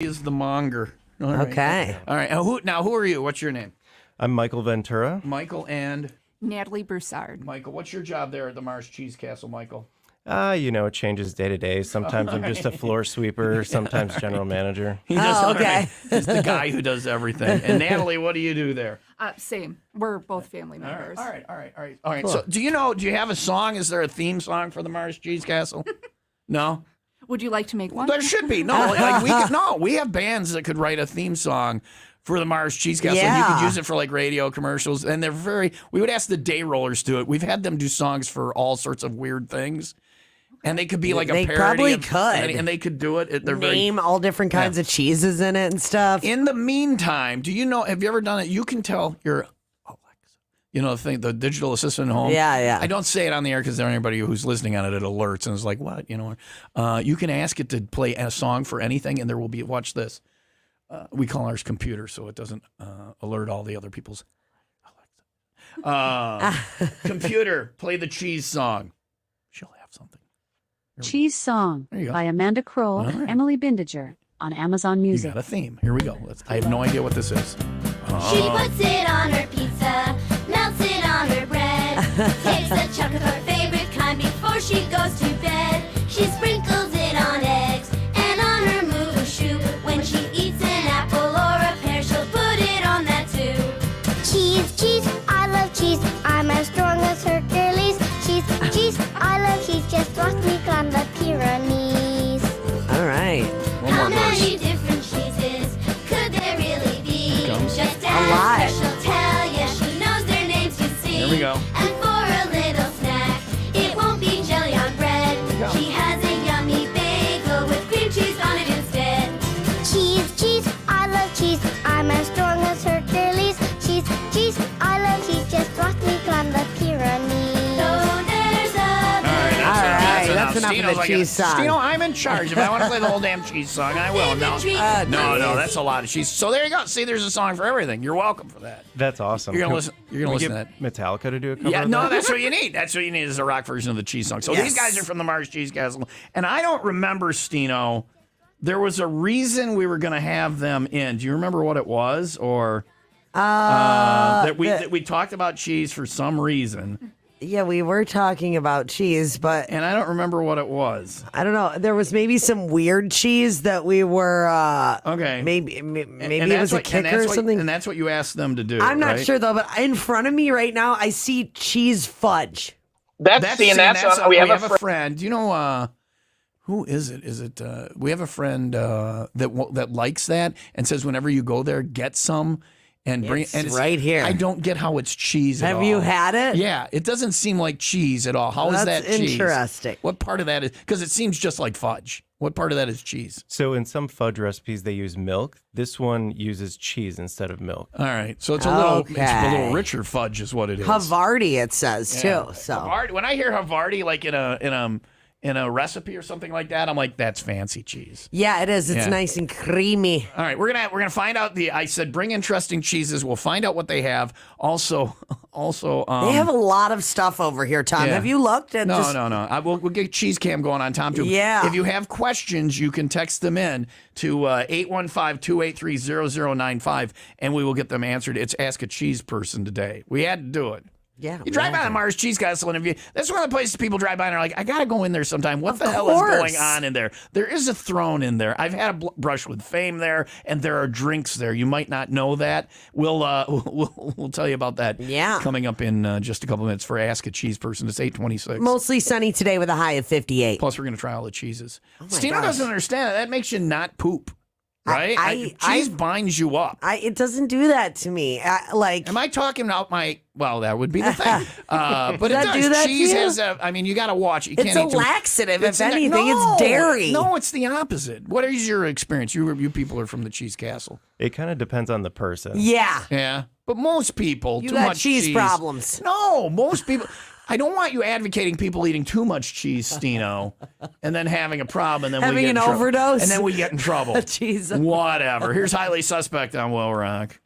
is the monger. All right. Okay. All right. Who are you? What's your name? I'm Michael Ventura. Michael and Natalie Broussard. Michael. What's your job there at the Mars Cheese Castle, Michael? It changes day to day. Sometimes I'm just a floor sweeper, sometimes general manager. He's the guy who does everything. And Natalie, what do you do there? Same. We're both family members. All right. Cool. So, do you have a song? Is there a theme song for the Mars Cheese Castle? No? Would you like to make one? There should be. No, we have bands that could write a theme song for the Mars Cheese Castle. Yeah. And you could use it for like radio commercials. And we would ask the day rollers to do it. We've had them do songs for all sorts of weird things. And they could be like a They parody. probably could. And they could do it. Name all different kinds of cheeses in it and stuff. In the meantime, have you ever done it? You can tell your Alexa, the digital assistant at home. Yeah. I don't say it on the air because anybody who's listening on it alerts and is like, what? You can ask it to play a song for anything, and there will be, watch this. We call ours computer, so it doesn't alert all the other people's. Alexa. Computer, play the cheese song. She'll have something. Cheese Song by Amanda Kroll, right. Emily Bindiger on Amazon You Music. got a theme. Here we go. I have no idea what this is. She puts it on her pizza, melts it on her bread, takes a chunk of her favorite kind before she goes to bed. She sprinkles it on eggs and on her moo shoe. When she eats an apple or a pear, she'll put it on that too. Cheese, I love cheese. I'm as strong as Hercules. Cheese, I love cheese. Just watch me climb the Pyrenees. All right. One How more verse. many different cheeses could there really be? Just A lot. ask her, she'll tell you. She knows their names, you see. Here we go. And for a little snack, it won't be jelly on bread. go. She has a yummy bagel with cream cheese on it instead. Cheese, I love cheese. I'm as strong as Hercules. Cheese, I love cheese. Just watch me climb the Pyrenees. So there's a That's enough of the cheese song. Stino, I'm in charge. If I want to play the whole damn cheese song, I will. No, that's a lot of cheese. So there you go. See, there's a song for everything. You're welcome for that. That's awesome. You're gonna listen. You're gonna Can listen we to get that. Metallica to do a cover Yeah, of no, that? that's what you need. That's what you need is a rock version of the cheese song. So these guys are from the Mars Cheese Castle, and I don't remember, Stino. There was a reason we were going to have them in. Do you remember what it was, or that we talked about cheese for some reason? Yeah, we were talking about cheese, but And I don't remember what it was. I don't know. There was maybe some weird cheese that we were. Okay. Maybe And it was a kicker or something. And that's what you asked them to do. I'm not right? sure though, but in front of me right now, I see cheese fudge. That's we have a friend. Do you know who is it? Is it we have a friend that likes that and says whenever you go there, get some and bring It's and it's right here. I don't get how it's cheese at all. Have you had it? Yeah, it doesn't seem like cheese at all. How is That's that cheese? interesting. What part of that is because it seems just like fudge. What part of that is cheese? So in some fudge recipes, they use milk. This one uses cheese instead of milk. All right, so it's a little Okay. richer fudge is what it is. Havarti, it says Yeah. too. So Havarti, when I hear Havarti like in a recipe or something like that, I'm like, that's fancy cheese. yeah, it is. It's Yeah. nice and creamy. All right, we're gonna find out I said bring interesting cheeses. We'll find out what they have. Also, They have a lot of stuff over here, Tom. yeah. Have you looked at? No. We'll get cheese cam going on Tom too. Yeah. If you have questions, you can text them in to 815-283-0095, and we will get them answered. It's Ask a Cheese Person today. We had to do it. Yeah, You drive by the Mars Cheese Castle, and that's one of the places people drive by and are like, I got to go in there sometime. What the hell is going on in there? There is a throne in there. I've had a brush with fame there, and there are drinks there. You might not know that. We'll tell you about that coming up in just a couple minutes for Ask a Cheese Person. It's 8:26. Mostly sunny today with a high of 58. Plus, we're going to try all the cheeses. Stino gosh. doesn't understand it. That makes you not poop, right? Cheese binds you up. It doesn't do that to me. Am I talking about my? Well, that would be the thing. But it that does. do that to Cheese you? has you got to watch it. You It's can't a eat too much. laxative, It's if anything. It's dairy. No, it's the opposite. What is your experience? You people are from the Cheese Castle. It kind of depends on the person. Yeah. Yeah. But most people, You too got much cheese problems. No, most people. I don't want you advocating people eating too much cheese, Stino, and then having a problem, and then Having we get an in trouble. overdose? And then we get in trouble. Cheese. Whatever. Here's Highly Suspect on WIIL Rock.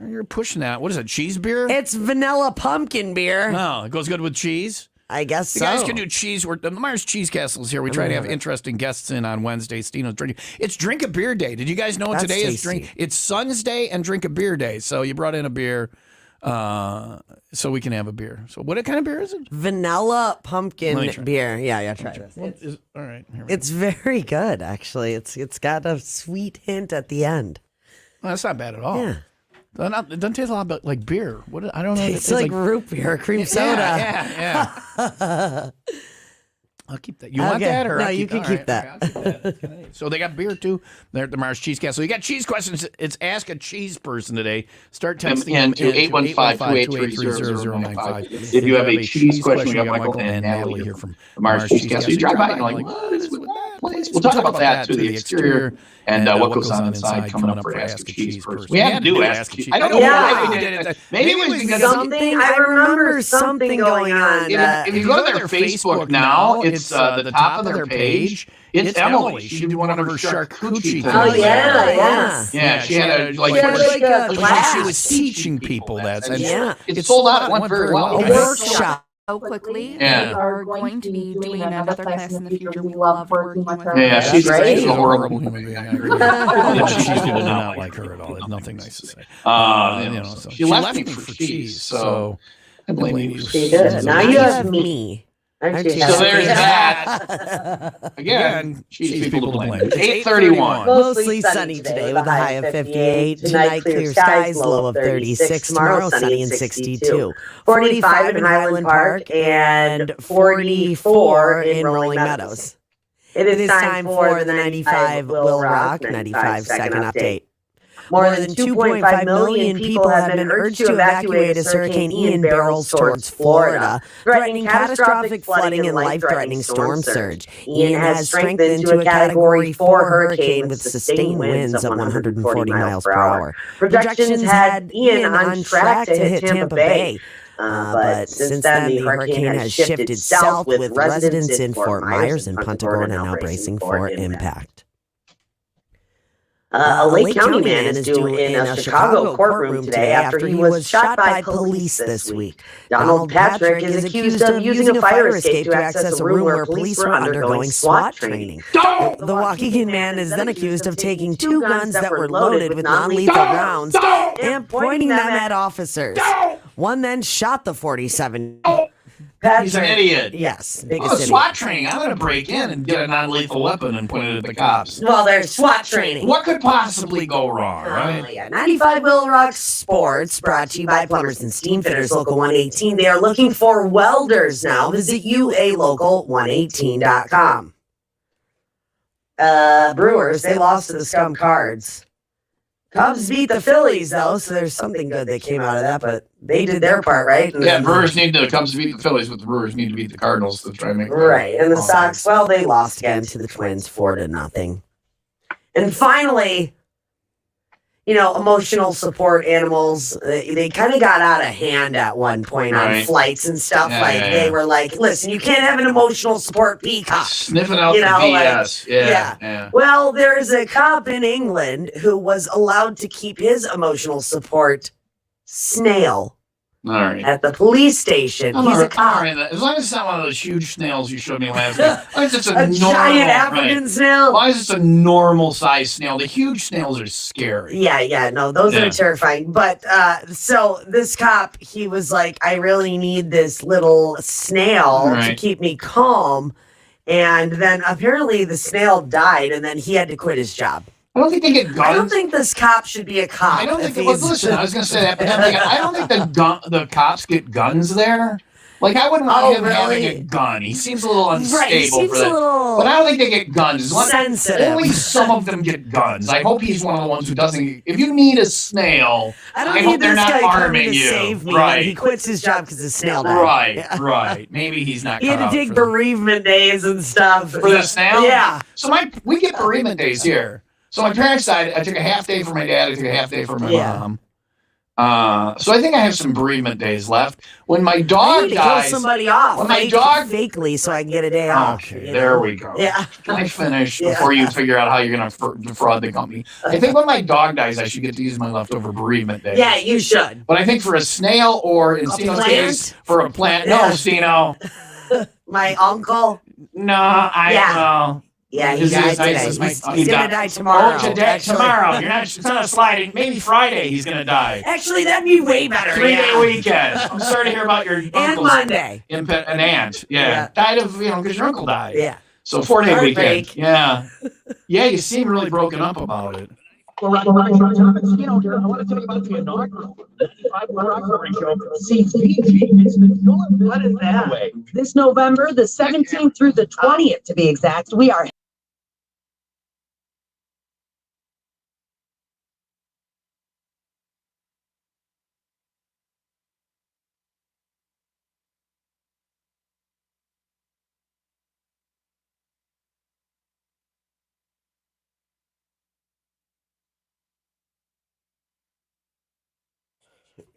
You're pushing that. What is it? Cheese beer? It's vanilla pumpkin beer. No, it goes good with cheese. I guess You so. guys can do cheese. The Myers Cheese Castle is here. We try to have interesting guests in on Wednesday. Stino's drinking. It's Drink a Beer Day. Did you guys know what That's today is? tasty. It's Sun's Day and Drink a Beer Day. So you brought in a beer, so we can have a beer. So what kind of beer is it? Vanilla Let me pumpkin try. beer. Try this. All right. Here we It's very good, actually. It's got a sweet hint at the end. go. That's not bad at all. Yeah. It doesn't taste a lot like beer. I don't know. It's like root beer, cream soda. Yeah. I'll keep that. You want Okay. that? Or No, I'll you can all keep right, that. okay, I'll keep that. So they got beer too. They're at the Mars Cheese Castle. You got cheese questions. It's Ask a Cheese Person today. Start texting them to 815-283-0095. If If you have a cheese question, we got Michael and Natalie here here from the Mars Cheese Castle. You drive by and you're like, what is with that place? We'll talk about that through the exterior and what goes on inside coming up for Ask a Cheese Person. We had to do Ask a Cheese. I don't know why we did it. Maybe it was because Something, I remember something going on. if you go to their Facebook now, it's the top of their page. It's Emily. She did one of her charcuterie things. Oh, yeah. Yeah, she had a She had like a She class. was teaching people that. And Yeah. It sold out. It went very well. A workshop. So quickly. Yeah. We are going to be doing another class in the future. We love working with her. Yeah, she's great. a horrible human being. I agree. Cheese people do not like her at all. There's nothing nice to say. So she left me for cheese, so I blame you. She did. Now you have me. So there's that. Again, cheese people to blame. It's 8:31. Mostly sunny today with a high of 58. Tonight, clear skies, low of 36. Tomorrow, sunny and 62. 45 in Highland Park and 44 in Rolling Meadows. It is time for the 95 WIIL ROCK 95 second update. More than 2.5 million people have been urged to evacuate as Hurricane Ian barrels towards Florida, threatening catastrophic flooding and life-threatening storm surge. Ian has strengthened into a Category 4 hurricane with sustained winds of 140 miles per hour. Projections had Ian on track to hit Tampa Bay. But since then, the hurricane has shifted south with residents in Fort Myers and Punta Gorda now bracing for impact. A Lake County man is due in a Chicago courtroom today after he was shot by police this week. Donald Patrick is accused of using a fire escape to access a room where police were undergoing SWAT training. The Waukegan man is then accused of taking two guns that were loaded with non-lethal rounds and pointing them at officers. One then shot the 47. He's an idiot. Yes, Oh, biggest idiot. SWAT training. I'm going to break in and get a non-lethal weapon and point it at the cops. Well, there's SWAT training. What could possibly go wrong, right? Yeah. 95 WIIL ROCK Sports, brought to you by Plumbers and Steam Fitters, Local 118. They are looking for welders now. Visit UALocal118.com. Brewers, they lost to the Scum Cards. Cubs beat the Phillies, though, so there's something good that came out of that, but they did their part, right? Yeah, Brewers need to come to beat the Phillies, but the Brewers need to beat the Cardinals to try and make Right, and the Sox, well, they lost again to the Twins 4-0. And finally, emotional support animals, they kind of got out of hand at one point on Right. flights and stuff. They were like, listen, you can't have an emotional support peacock. Sniffing out You the know, BS. yeah. Yeah. Well, there's a cop in England who was allowed to keep his emotional support snail All right. at the police station. He's a cop. All right. As long as it's not one of those huge snails you showed me last week. As long as it's a A normal, giant African right. snail. As long as it's a normal size snail. The huge snails are scary. Yeah, no, those Yeah. are terrifying. But so this cop, he was like, I really need this little snail to Right. keep me calm. And then apparently the snail died, and then he had to quit his job. I don't think they get guns. I don't think this cop should be a cop. I don't if think. Well, he's- listen, I was going to say that, but then again, I don't think the cops get guns there. Like, I wouldn't want him having really? a gun. He seems a little unstable Right, he seems for that. a little But I don't think they get guns. sensitive. Only some of them get guns. I hope he's one of the ones who doesn't. If you need a snail, I don't I need hope they're this not guy coming harming to you. save me. Right. He quits his job because his snail died. Right, Yeah. right. Maybe he's not. He had cut to out take for bereavement days and stuff. for the snail. Yeah. So we get bereavement days here. So my parents died. I took a half day for my dad. I took a half day for my Yeah. mom. So I think I have some bereavement days left. When my I dog need to kill dies, somebody off. when my dog fakely so I can get a day off. Okay, you there know? we go. Yeah. Can I finish before you figure out how you're going to defraud the company? I think when my dog dies, I should get to use my leftover bereavement days. Yeah, you should. But I think for a snail or in Stino's case, for a plant, no, Stino. My uncle. No, well. Yeah, Is he he died as nice today. as my? He's gonna die tomorrow. Oh, actually. tomorrow. You're not. It's not a sliding. Maybe Friday he's gonna die. Actually, that'd be way better. 3-day weekend. I'm sorry to hear about your And uncle's Monday. an aunt. Yeah. Died of because your uncle died. Yeah. So 4-day Heartbreak. weekend. Yeah. Yeah, you seem really broken up about it. I want to tell you about the inaugural WIIL ROCK Morning Show. CCG. It's the What is that? This November, the 17th through the 20th, to be exact, we are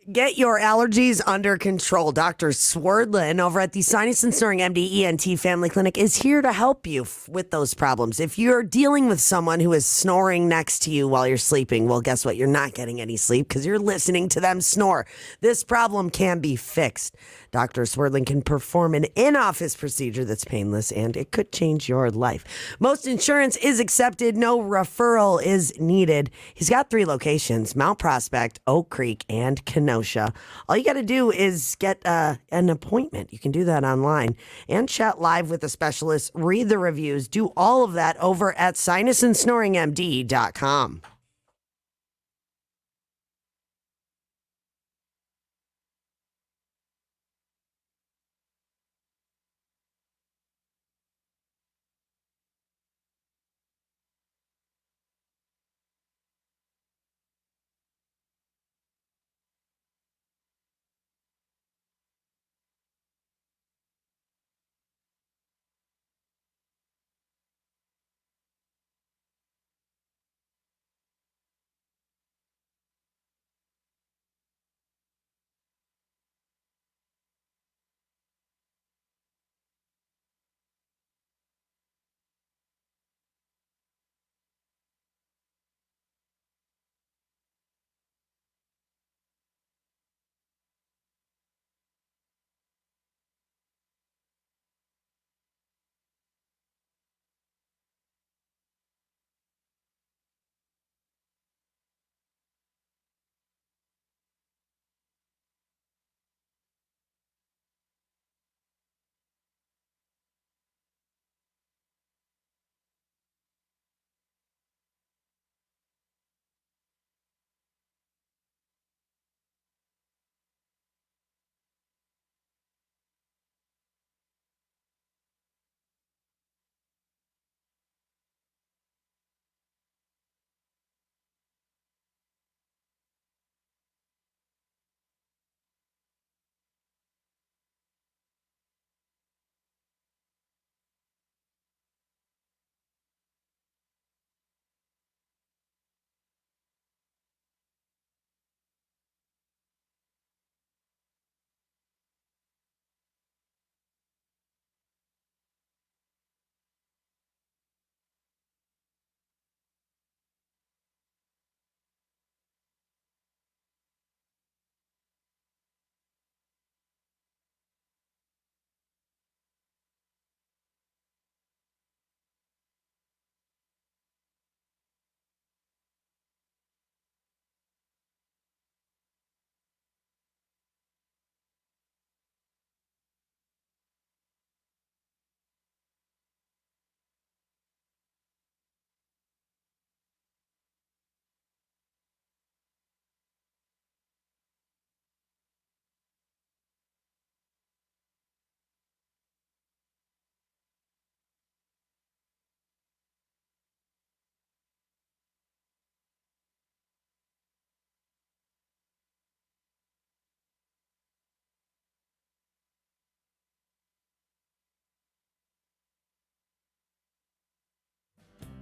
Get your allergies under control. Dr. Swerdlin over at the Sinus and Snoring MD ENT Family Clinic is here to help you with those problems. If you're dealing with someone who is snoring next to you while you're sleeping, well, guess what? You're not getting any sleep because you're listening to them snore. This problem can be fixed. Dr. Swerdlin can perform an in-office procedure that's painless, and it could change your life. Most insurance is accepted. No referral is needed. He's got 3 locations, Mount Prospect, Oak Creek, and Kenosha. All you got to do is get an appointment. You can do that online and chat live with a specialist, read the reviews, do all of that over at sinusandsnoringmd.com.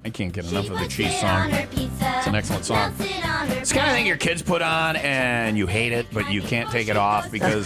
I can't get enough of the cheese song. It's an excellent song. It's the kind of thing your kids put on and you hate it, but you can't take it off because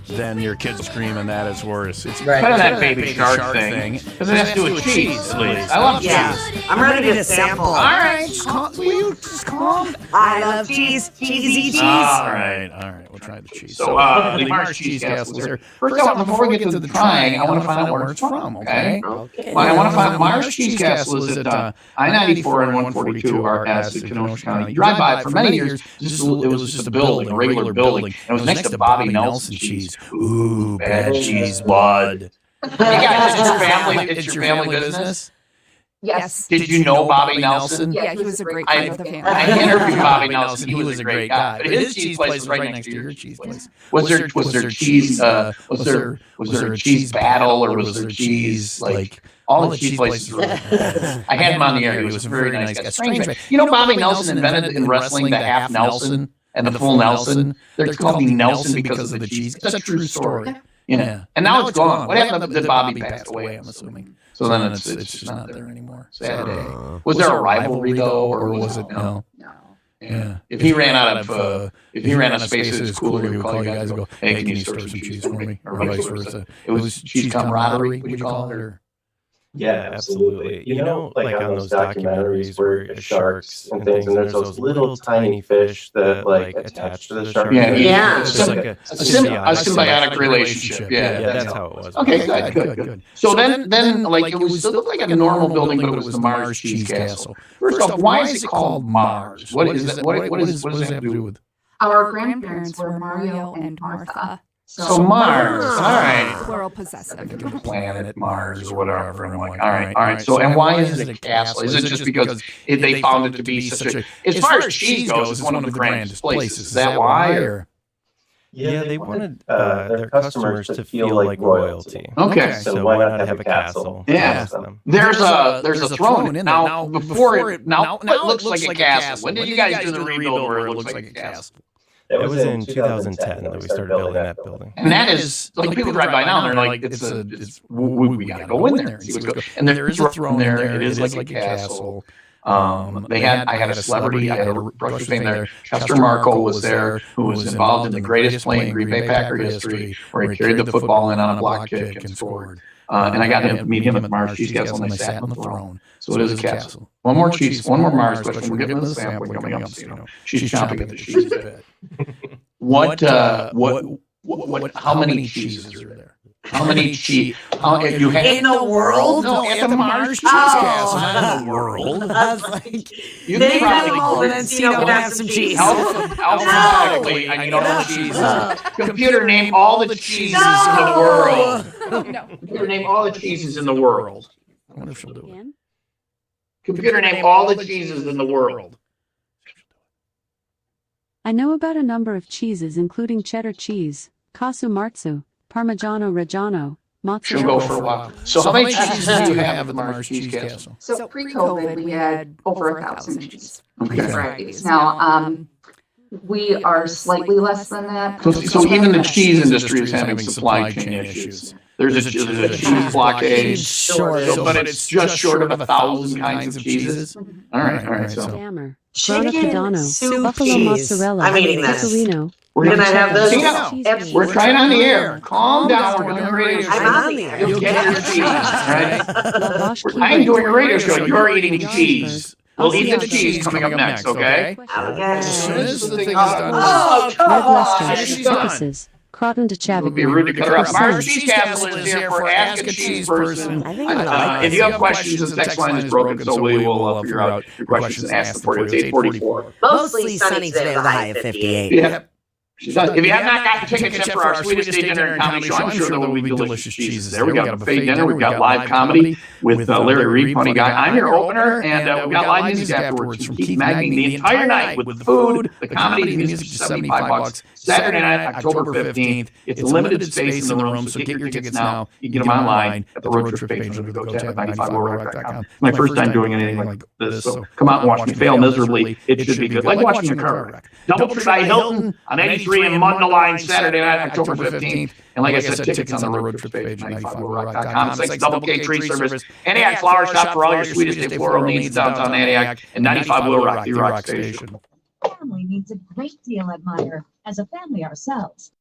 then your kids scream and that is worse. It's kind of that baby shark thing. Because it has to do with cheese. I love cheese. I'm ready to sample. All right, will you just calm? I love cheese, cheesy cheese. All right. We'll try the cheese. So, the Mars Cheese Castle is here. First of all, before we get to the trying, I want to find out where it's from, okay? Well, I want to find Mars Cheese Castle is at I-94 and 142 RS in Kenosha County. You drive by it for many years. It was just a building, a regular building. It was next to Bobby Nelson Cheese. Ooh, bad cheese blood. It's your family business? Yes. Did you know Bobby Nelson? Yeah, he was a great friend of the family. I interviewed Bobby Nelson. He was a great guy. But his cheese place was right next to your cheese place. Was there cheese? Was there a cheese battle, or was there cheese like all the cheese places? I had him on the air. He was a very nice guy. Strange man. You know, Bobby Nelson invented in wrestling the half Nelson and the full Nelson. They're called the Nelson because of the cheese. It's a true story. Yeah. And now it's gone. What happened to Bobby passed away, I'm assuming. So then it's just not there anymore. Sad day. Was there a rivalry though, or was it no? Yeah. If he ran out of space at his cooler, he would call you guys and go, "Hey, can you store some cheese for me?" Or vice versa. It was cheese camaraderie. Would you call it? Or Yeah, absolutely. You know, like on those documentaries where sharks and things, and there's those little tiny fish that like attach to the shark. Yeah. It's just like a symbiotic relationship. Yeah, that's how it was. Okay, good. So then, like, it looked like a normal building, but it was the Mars Cheese Castle. First off, why is it called Mars? What does that have to do with? Our grandparents were Mario and Martha. So Mars, all right. Plural possessive. Planet Mars or whatever. And I'm like, all right. So, and why is it a castle? Is it just because they found it to be such a? As far as cheese goes, it's one of the grandest places. Is that why? Or? Yeah, they wanted their customers to feel like royalty. Okay, so why not have a castle? Yeah, there's a throne in there. Now, before it looks like a castle. When did you guys do the rebuild where it looks like a castle? It was in 2010 that we started building that building. And that is, like, people drive by now and they're like, we got to go in there and see what's going on. And there is a throne there. It is like a castle. I had a celebrity, I had a brush with fame there. Chester Marco was there, who was involved in the greatest play in Green Bay Packer history, where he carried the football in on a block kick and scored. And I got to meet him at the Mars Cheese Castle, and I sat on the throne. So it is a castle. One more Mars question. We're getting to the sampling coming up. So, she's chomping at the cheese bit. How many cheeses are there? How many cheese? You have In the world? No, at the Mars Cheese Castle, not in the world. I was like, You maybe probably Holden and Encino would have some cheese. Alphabetically, I need all the cheeses. Computer, name all the cheeses in the world. Computer, name all the cheeses in the world. I wonder if she'll do it. Computer, name all the cheeses in the world. I know about a number of cheeses including cheddar cheese, casu marzu, Parmigiano Reggiano, She'll mozzarella. go for a while. So how many cheeses do you have at the Mars Cheese Castle? So pre-COVID, we had over 1,000 cheese Okay. varieties. Now, we are slightly less than that. So even the cheese industry is having supply chain issues. There's a cheese blockade, but it's just short of 1,000 kinds of cheeses. All right. So Stammer, Chicken Grana soup Padano, Buffalo cheese. mozzarella, I'm eating this. Pecorino. we're Can I have those? Cheese We're whiz. trying on the air. Calm down. We're doing a radio I'm show. on the air. You'll get your cheese, right? Lavash I'm Kiwi. doing a radio show. You're eating cheese. We'll eat the cheese coming up next, okay? As soon as the thing is done. Red Leicester, She's done. Purposes, Croton de It would be rude to cut her off. Chavignon, Mars Cheese Castle is here for Ask a Cheese Person. I think I like If you have questions, the text line is broken, so we will figure out your questions and ask them for you. It's 8:44. Mostly sunny today with a high of 58. Yep. If you have not gotten tickets yet for our sweetest day dinner and comedy show, I'm sure there will be delicious cheeses there. We got a buffet dinner. We've got live comedy with Larry Reed, funny guy. I'm your opener, and we've got live music afterwards from Keith Magny the entire night with the food, the comedy, the music, just $75. Saturday night, October 15th. It's a limited space in the room, so get your tickets now. You can get them online at the road trip page under go tab 95WIILRock.com. My first time doing anything like this, so come out and watch me fail miserably. It should be good. Like watching a car wreck. Double Tree by Hilton on 83 3 in Mundelein Saturday night, October 15th. And like I said, tickets on the road trip page, 95WIILRock.com. 6 double K tree service. Antioch Flower Shop for all your sweetest day floral needs in downtown Antioch. And 95 WIIL ROCK, the rock station. Family means a great deal at Meyer. As a family ourselves.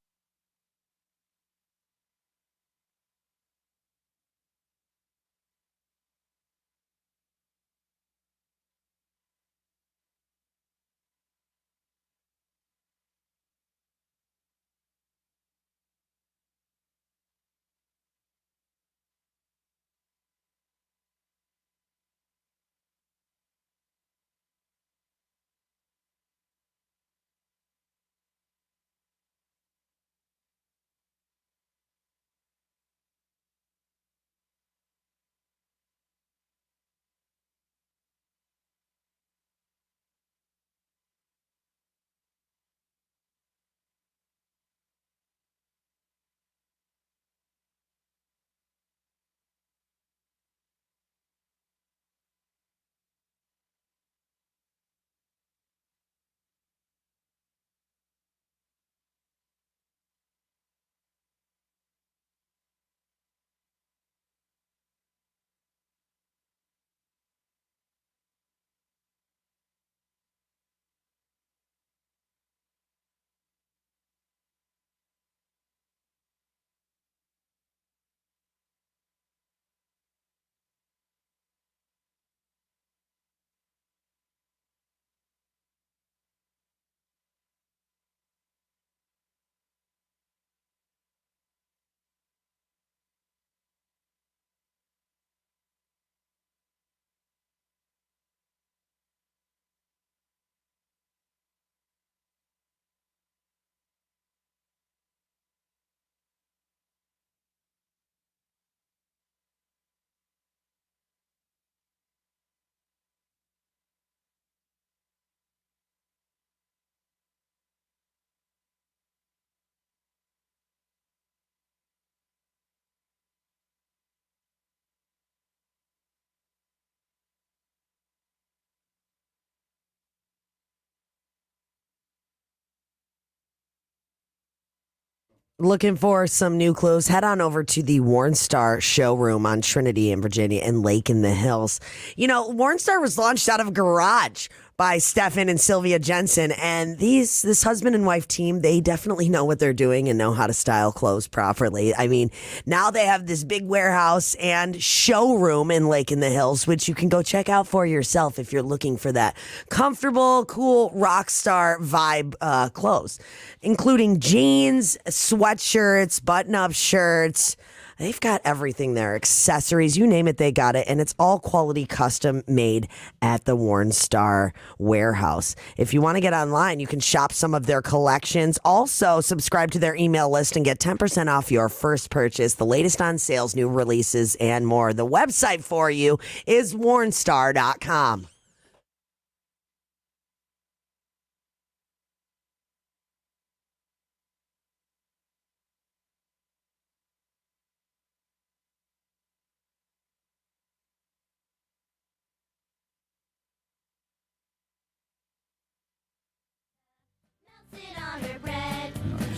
Looking for some new clothes? Head on over to the Warren Star showroom on Trinity in Virginia and Lake in the Hills. You know, Warren Star was launched out of a garage by Stefan and Sylvia Jensen, and this husband and wife team, they definitely know what they're doing and know how to style clothes properly. I mean, now they have this big warehouse and showroom in Lake in the Hills, which you can go check out for yourself if you're looking for that comfortable, cool rock star vibe clothes, including jeans, sweatshirts, button-up shirts. They've got everything there, accessories, you name it, they got it. And it's all quality custom made at the Warren Star warehouse. If you want to get online, you can shop some of their collections. Also, subscribe to their email list and get 10% off your first purchase, the latest on sales, new releases, and more. The website for you is warrenstar.com.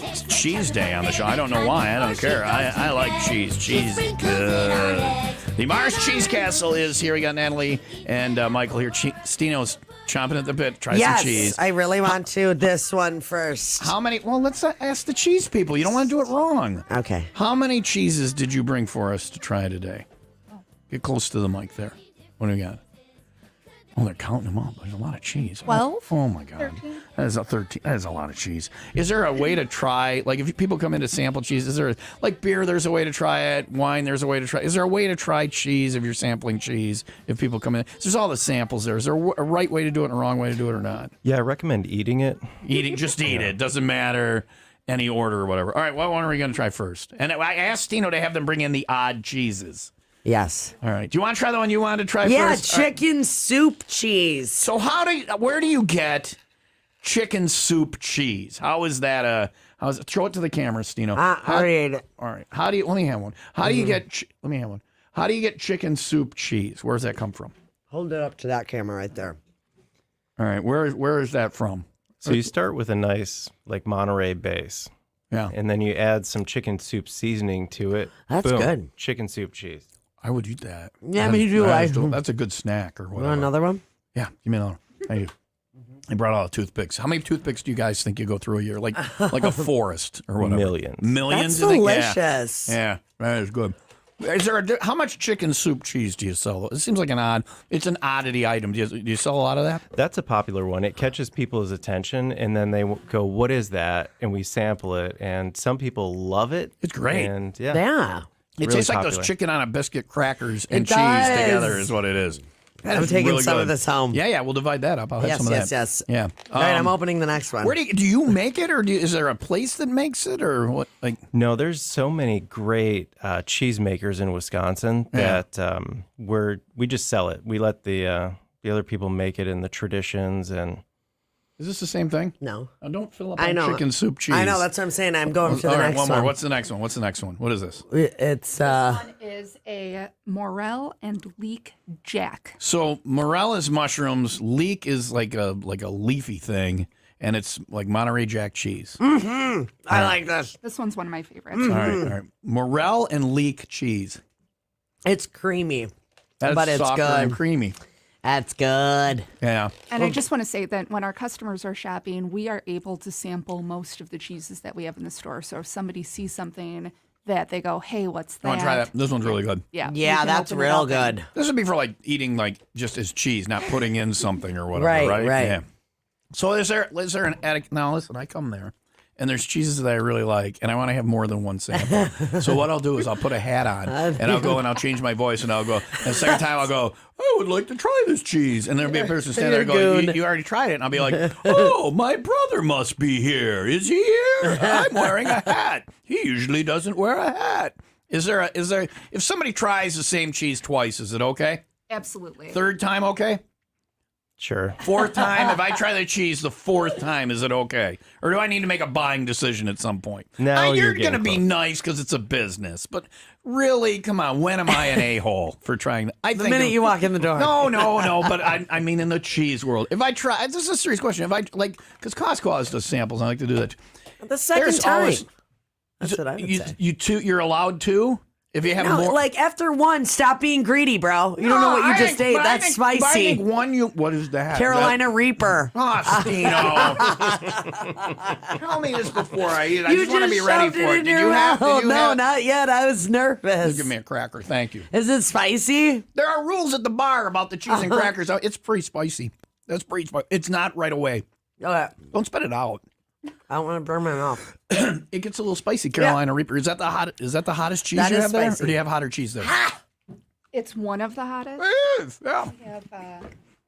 It's cheese day on the show. I don't know why. I don't care. I like cheese. Cheese is good. The Mars Cheese Castle is here. We got Natalie and Michael here. Stino's chomping at the bit. Try some cheese. Yes, I really want to. This one first. How many? Well, let's ask the cheese people. You don't want to do it wrong. Okay. How many cheeses did you bring for us to try today? Get close to the mic there. What do we got? Oh, they're counting them up. There's a lot of cheese. 12? Oh my God. 13? That is 13. That is a lot of cheese. Is there a way to try, like if people come in to sample cheese, is there, like beer, there's a way to try it, wine, there's a way to try, is there a way to try cheese if you're sampling cheese, if people come in? There's all the samples there. Is there a right way to do it and a wrong way to do it or not? Yeah, I recommend eating it. Just eat it. Doesn't matter any order or whatever. All right, what one are we going to try first? And I asked Stino to have them bring in the odd cheeses. Yes. All right. Do you want to try the one you wanted to try first? Yeah, chicken soup cheese. So where do you get chicken soup cheese? How is that throw it to the camera, Stino. I ate it. All right. Let me have one. How do you get let me have one. How do you get chicken soup cheese? Where does that come from? Hold it up to that camera right there. All right. Where is that from? So you start with a nice like Monterey base. Yeah. And then you add some chicken soup seasoning to it. That's Boom, good. Chicken soup cheese. I would eat that. Yeah, me too. That's a good snack or whatever. Want another one? Yeah, give me another one. Thank you. I brought all the toothpicks. How many toothpicks do you guys think you go through a year? Like a forest or whatever? Millions. Millions? That's you think? delicious. Yeah, that is good. Is there how much chicken soup cheese do you sell? It seems like it's an oddity item. Do you sell a lot of that? That's a popular one. It catches people's attention, and then they go, "What is that?" And we sample it, and some people love it. It's great. And Yeah. It really tastes like popular. those chicken on a biscuit crackers and It cheese does. together is what it is. That I'm is taking really some good. of this home. Yeah, we'll divide that up. I'll have Yes, some of yes, that. yes. Yeah. All right, I'm opening the next one. Where do you make it, or is there a place that makes it, or what? Like, No, there's so many great cheese makers in Wisconsin that we just sell it. We let the other people make it in the traditions and. is this the same thing? No. Oh, don't fill up I on know. chicken soup cheese. I know. That's what I'm saying. I'm going to All the right, next one more. one. What's the next one? What's the next one? What is this? It's One is a morel and leek jack. So morel is mushrooms. Leek is like a leafy thing, and it's like Monterey Jack cheese. I like this. This one's one of my favorites. All right. Morel and leek cheese. It's creamy, That's but it's softer and good. creamy. That's good. Yeah. And I just want to say that when our customers are shopping, we are able to sample most of the cheeses that we have in the store. So if somebody sees something that they go, hey, what's that? I want to try that. This one's really good. Yeah. we Yeah, can that's open it real up and- good. This would be for like eating like just as cheese, not putting in something or whatever. Right, Right. right. Yeah. So is there an attic? Now listen, I come there, and there's cheeses that I really like, and I want to have more than one sample. So what I'll do is I'll put a hat on, and I'll go and I'll change my voice, and I'll go. And the second time I'll go, I would like to try this cheese, and there'll be a person standing there You're going, good. you already tried it, and I'll be like, oh, my brother must be here. Is he here? I'm wearing a hat. He usually doesn't wear a hat. Is there if somebody tries the same cheese twice, is it okay? Absolutely. Third time okay? Sure. Fourth time, if I try the cheese the fourth time, is it okay? Or do I need to make a buying decision at some point? No, you're you're going to getting be close. nice because it's a business. But really, come on, when am I an a-hole for trying to? I The minute you walk in the door. No, but I mean in the cheese world. If I try, this is a serious question. If I, because Costco always does samples, I like to do that. The second There's time. always- That's what I would say. You're allowed to? If you have No, more. like after one, stop being greedy, bro. You don't know what you just ate. That's But I spicy. think what is that? Carolina Reaper. Oh, Stino. Tell me this before I eat it. I You just want to be ready shoved for it. in Did your you have? mouth. Did you No, have? not yet. I was nervous. Give me a cracker. Thank you. Is it spicy? There are rules at the bar about the cheese and crackers. It's pretty spicy. That's pretty spicy. It's not right away. Okay. Don't spit it out. I don't want to burn my mouth. It gets a little spicy. Carolina Reaper. Is that the hottest cheese That you is have there, spicy. or do you have hotter cheese there? It's one of the hottest. It is. Yeah. We have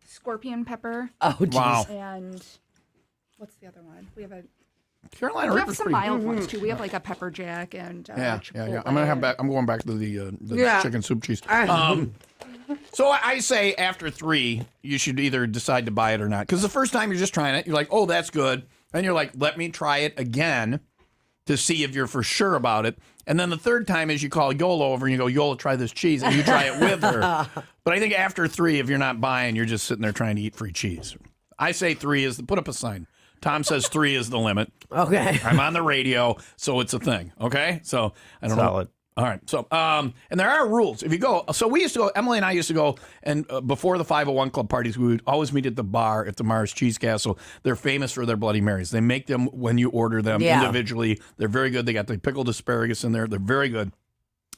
scorpion pepper Oh, geez. Wow. and what's the other one? We have Carolina we have Reaper's some pretty. mild ones too. We have like a pepper jack and Yeah. chipotle. I'm going back to the Yeah. chicken soup cheese. So I say after 3, you should either decide to buy it or not. Because the first time you're just trying it, you're like, oh, that's good. Then you're like, let me try it again to see if you're for sure about it. And then the third time is you call Yola over and you go, Yola, try this cheese. And you try it with her. But I think after 3, if you're not buying, you're just sitting there trying to eat free cheese. I say 3 is, put up a sign. Tom says 3 is the limit. Okay. I'm on the radio, so it's a thing. Okay? So I don't know. Solid. All right. So, and there are rules. If you go, so we used to go, Emily and I used to go, and before the 501 Club parties, we would always meet at the bar at the Mars Cheese Castle. They're famous for their Bloody Marys. They make them when you order them individually. They're very good. They got the pickled asparagus in there. They're very good.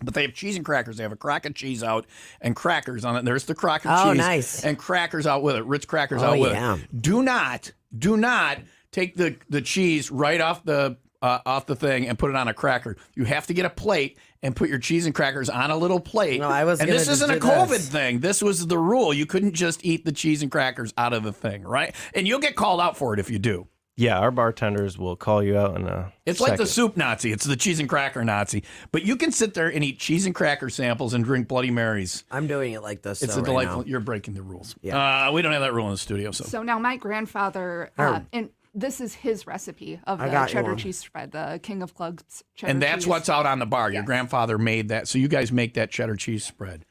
But they have cheese and crackers. They have a crock of cheese out and crackers on it. There's the crock of cheese. Nice. And crackers out with it. Ritz crackers out with it. Do not take the cheese right off the thing and put it on a cracker. You have to get a plate and put your cheese and crackers on a little plate. No, I was and gonna this just isn't a do COVID this. thing. This was the rule. You couldn't just eat the cheese and crackers out of the thing, right? And you'll get called out for it if you do. Yeah, our bartenders will call you out in a It's second. like the soup Nazi. It's the cheese and cracker Nazi. But you can sit there and eat cheese and cracker samples and drink Bloody Marys. I'm doing it like this. It's though, a right delightful. now. You're breaking the rules. Yeah. We don't have that rule in the studio. So now my grandfather, and this is his recipe of I the got you cheddar one. cheese spread, the King of Clubs cheddar And that's cheese. what's out on the bar. Your Yes. grandfather made that. So you guys make that cheddar cheese spread.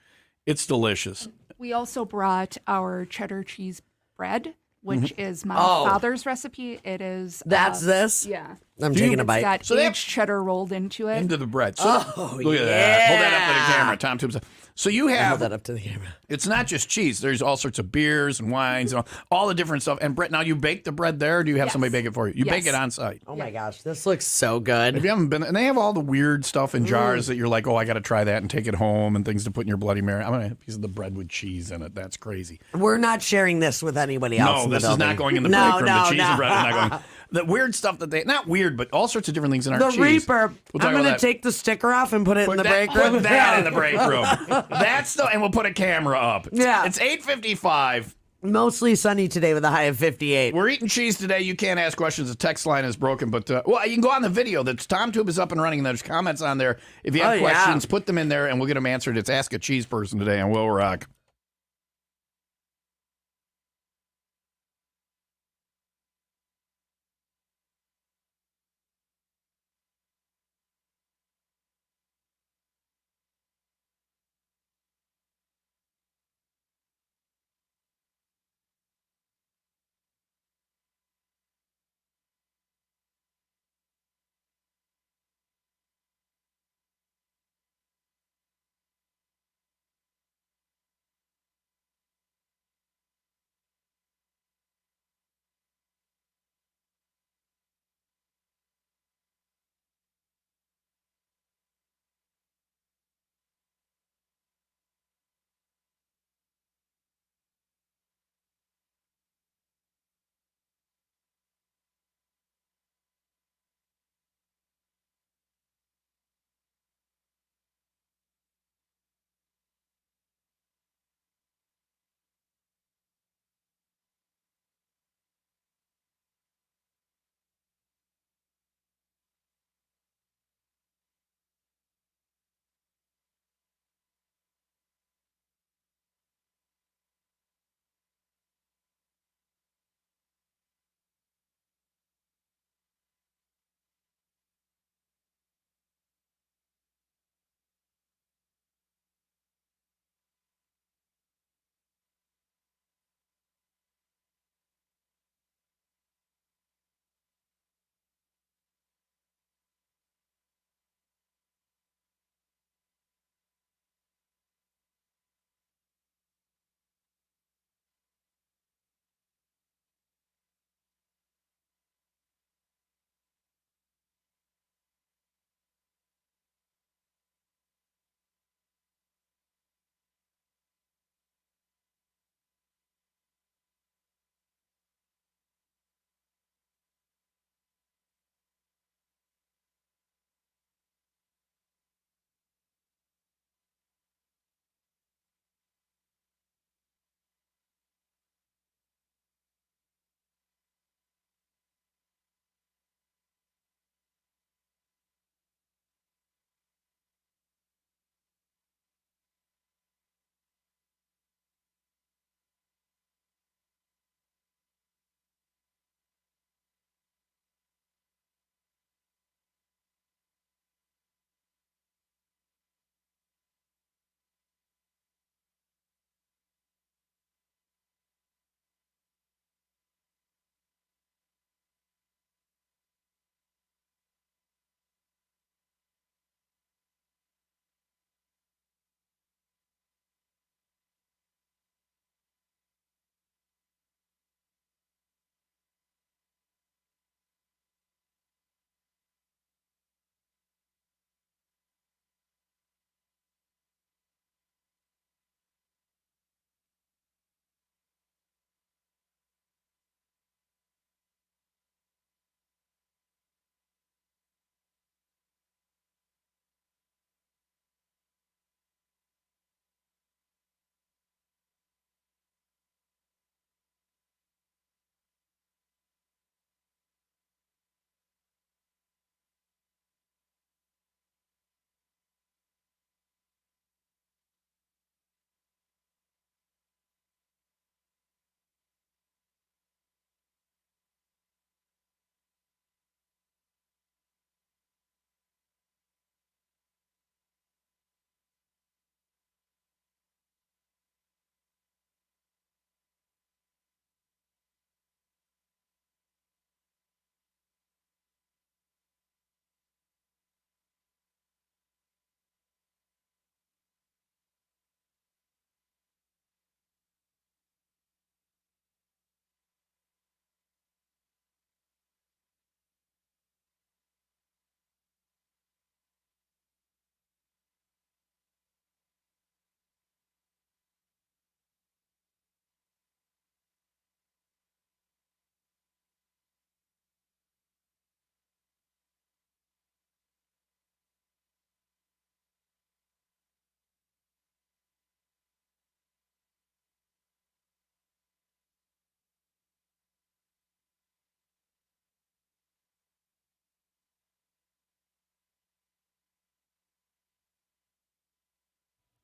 It's delicious. We also brought our cheddar cheese bread which is my father's recipe. It is. That's this? Yeah. I'm taking a It's bite. got So they have- aged cheddar rolled into it. Into the bread. So look yeah. at that. Hold that up to the camera. Tom Tubes. So you Hold have that up to the camera. it's not just cheese. There's all sorts of beers and wines and all the different stuff. And Brett, now you bake the bread there, or do you have Yes. somebody bake it for you? You bake Yes. it on site. Oh my gosh, this looks so good. If you haven't been, and they have all the weird stuff in jars that you're like, oh, I got to try that and take it home and things to put in your Bloody Mary. I'm gonna have a piece of the bread with cheese in it. That's crazy. We're not sharing this with anybody else. No, in the this is building. not going in the No, break room. no, The cheese no. and bread is not going. The weird stuff that not weird, but all sorts of different things in our The cheese. Reaper. We'll talk I'm about going that. to take the sticker off and put it in the break Put room. that in the break room. That's the, and we'll put a camera up. Yeah. It's 8:55. Mostly sunny today with a high of 58. We're eating cheese today. You can't ask questions. The text line is broken, but well, you can go on the video. The Tom Tube is up and running, and there's comments on there. If you have questions, put them in there, and we'll get them answered. It's Ask a Cheese Person today on WIIL Rock.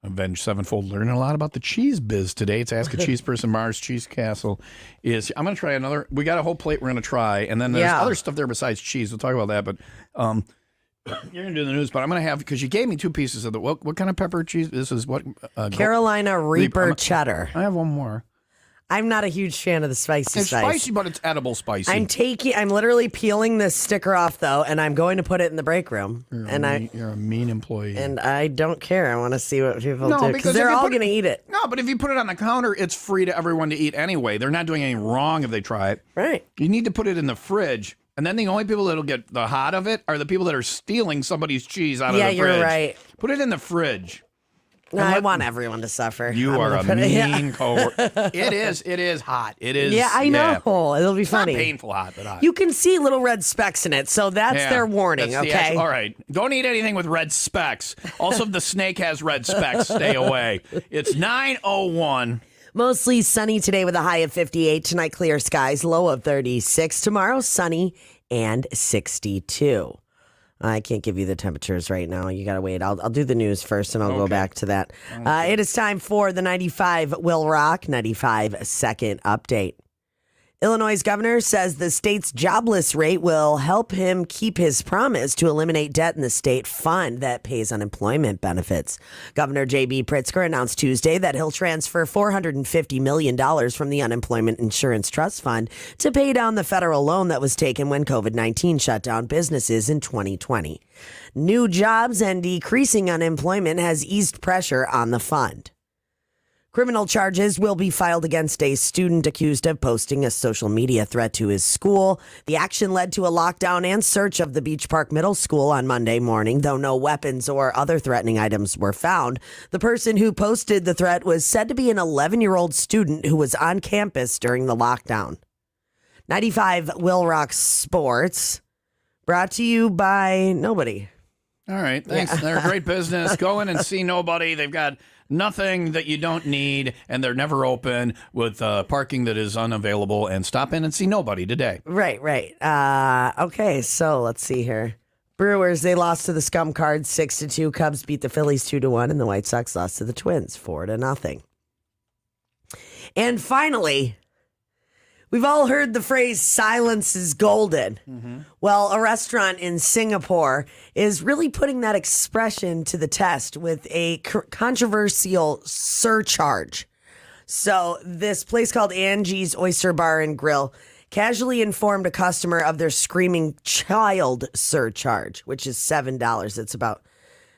Avenged Sevenfold. Learning a lot about the cheese biz today. It's Ask a Cheese Person. Mars Cheese Castle is. I'm going to try another. We got a whole plate we're going to try. And then there's other stuff there besides cheese. We'll talk about that. But you're going to do the news. But I'm going to have, because you gave me 2 pieces of the, what kind of pepper cheese? This is what? Carolina Reaper cheddar. I have one more. I'm not a huge fan of the spicy It's spice. spicy, but it's edible spicy. I'm literally peeling this sticker off though, and I'm going to put it in the break room. You're a mean employee. And I don't care. I want to see what people do because because they're all going to eat it. No, but if you put it on the counter, it's free to everyone to eat anyway. They're not doing anything wrong if they try it. Right. You need to put it in the fridge. And then the only people that'll get the hot of it are the people that are stealing somebody's cheese out of the fridge. Yeah, you're right. Put it in the fridge. No, I want everyone to suffer. You are a mean coworker. It is hot. It is. Yeah, I know. It'll be it's funny. Not painful hot, but hot. You can see little red specks in it, so that's their warning, That's okay? all right. Don't eat anything with red specks. Also, if the snake has red specks, stay away. It's 9:01. Mostly sunny today with a high of 58. Tonight, clear skies, low of 36. Tomorrow, sunny and 62. I can't give you the temperatures right now. You got to wait. I'll do the news first, and I'll go back to that. It is time for the 95 WIIL ROCK 95 second update. Illinois' governor says the state's jobless rate will help him keep his promise to eliminate debt in the state fund that pays unemployment benefits. Governor J.B. Pritzker announced Tuesday that he'll transfer $450 million from the Unemployment Insurance Trust Fund to pay down the federal loan that was taken when COVID-19 shut down businesses in 2020. New jobs and decreasing unemployment has eased pressure on the fund. Criminal charges will be filed against a student accused of posting a social media threat to his school. The action led to a lockdown and search of the Beach Park Middle School on Monday morning, though no weapons or other threatening items were found. The person who posted the threat was said to be an 11-year-old student who was on campus during the lockdown. 95 WIIL ROCK Sports, brought to you by nobody. All right, thanks. They're a great business. Go in and see nobody. They've got nothing that you don't need, and they're never open with parking that is unavailable. And stop in and see nobody today. Right. Okay, so let's see here. Brewers, they lost to the Scum Cards 6-2. Cubs beat the Phillies 2-1, and the White Sox lost to the Twins 4-0. And finally, we've all heard the phrase silence is golden. Mm-hmm. Well, a restaurant in Singapore is really putting that expression to the test with a controversial surcharge. So this place called Angie's Oyster Bar and Grill casually informed a customer of their screaming child surcharge, which is $7. It's about...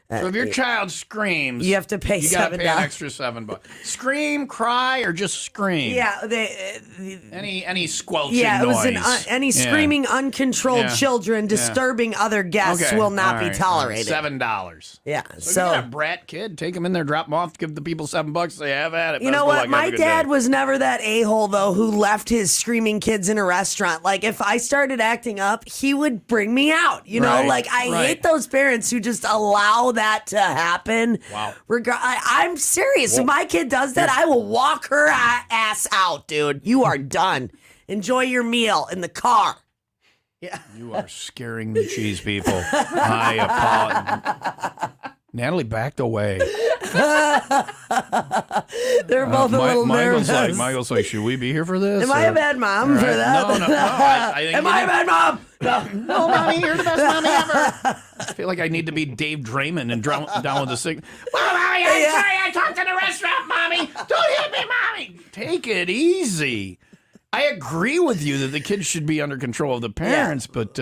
So if your child screams, you have to pay $7. You got to pay an extra $7. Scream, cry, or just scream. Yeah, any squelching it noise. was any screaming, uncontrolled children disturbing other guests will not be tolerated. $7. Yeah, so you got a brat kid, take them in there, drop them off, give the people $7. Say, have at it. You know what? My dad was never that a-hole though who left his screaming kids in a restaurant. Like if I started acting up, he would bring me out. You know, like I hate those parents who just allow that to happen. Wow. I'm serious. If my kid does that, I will walk her ass out, dude. You are done. Enjoy your meal in the car. Yeah. You are scaring the cheese people. I apologize. Natalie backed away. They're both a little nervous. Michael's like, should we be here for this? Am I a bad mom for that? No. I think Am I a bad mom? No, Mommy, you're the best mommy ever. I feel like I need to be Dave Draymond and down with the sick. Well, Mommy, I'm sorry I talked in the restaurant, Mommy. Don't hit me, Mommy. Take it easy. I agree with you that the kids should be under control of the parents, but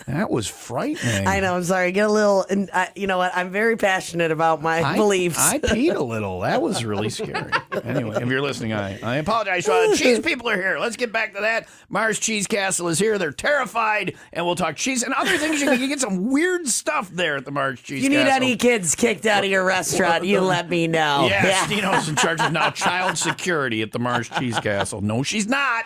that was frightening. I know. I'm sorry. Get a little. And you know what? I'm very passionate about my beliefs. I peed a little. That was really scary. Anyway, if you're listening, I apologize. Cheese people are here. Let's get back to that. Mars Cheese Castle is here. They're terrified, and we'll talk cheese and other things. You can get some weird stuff there at the Mars Cheese Castle. You need any kids kicked out of your restaurant, you let me know. Yeah, Stino's in charge of now child security at the Mars Cheese Castle. No, she's not.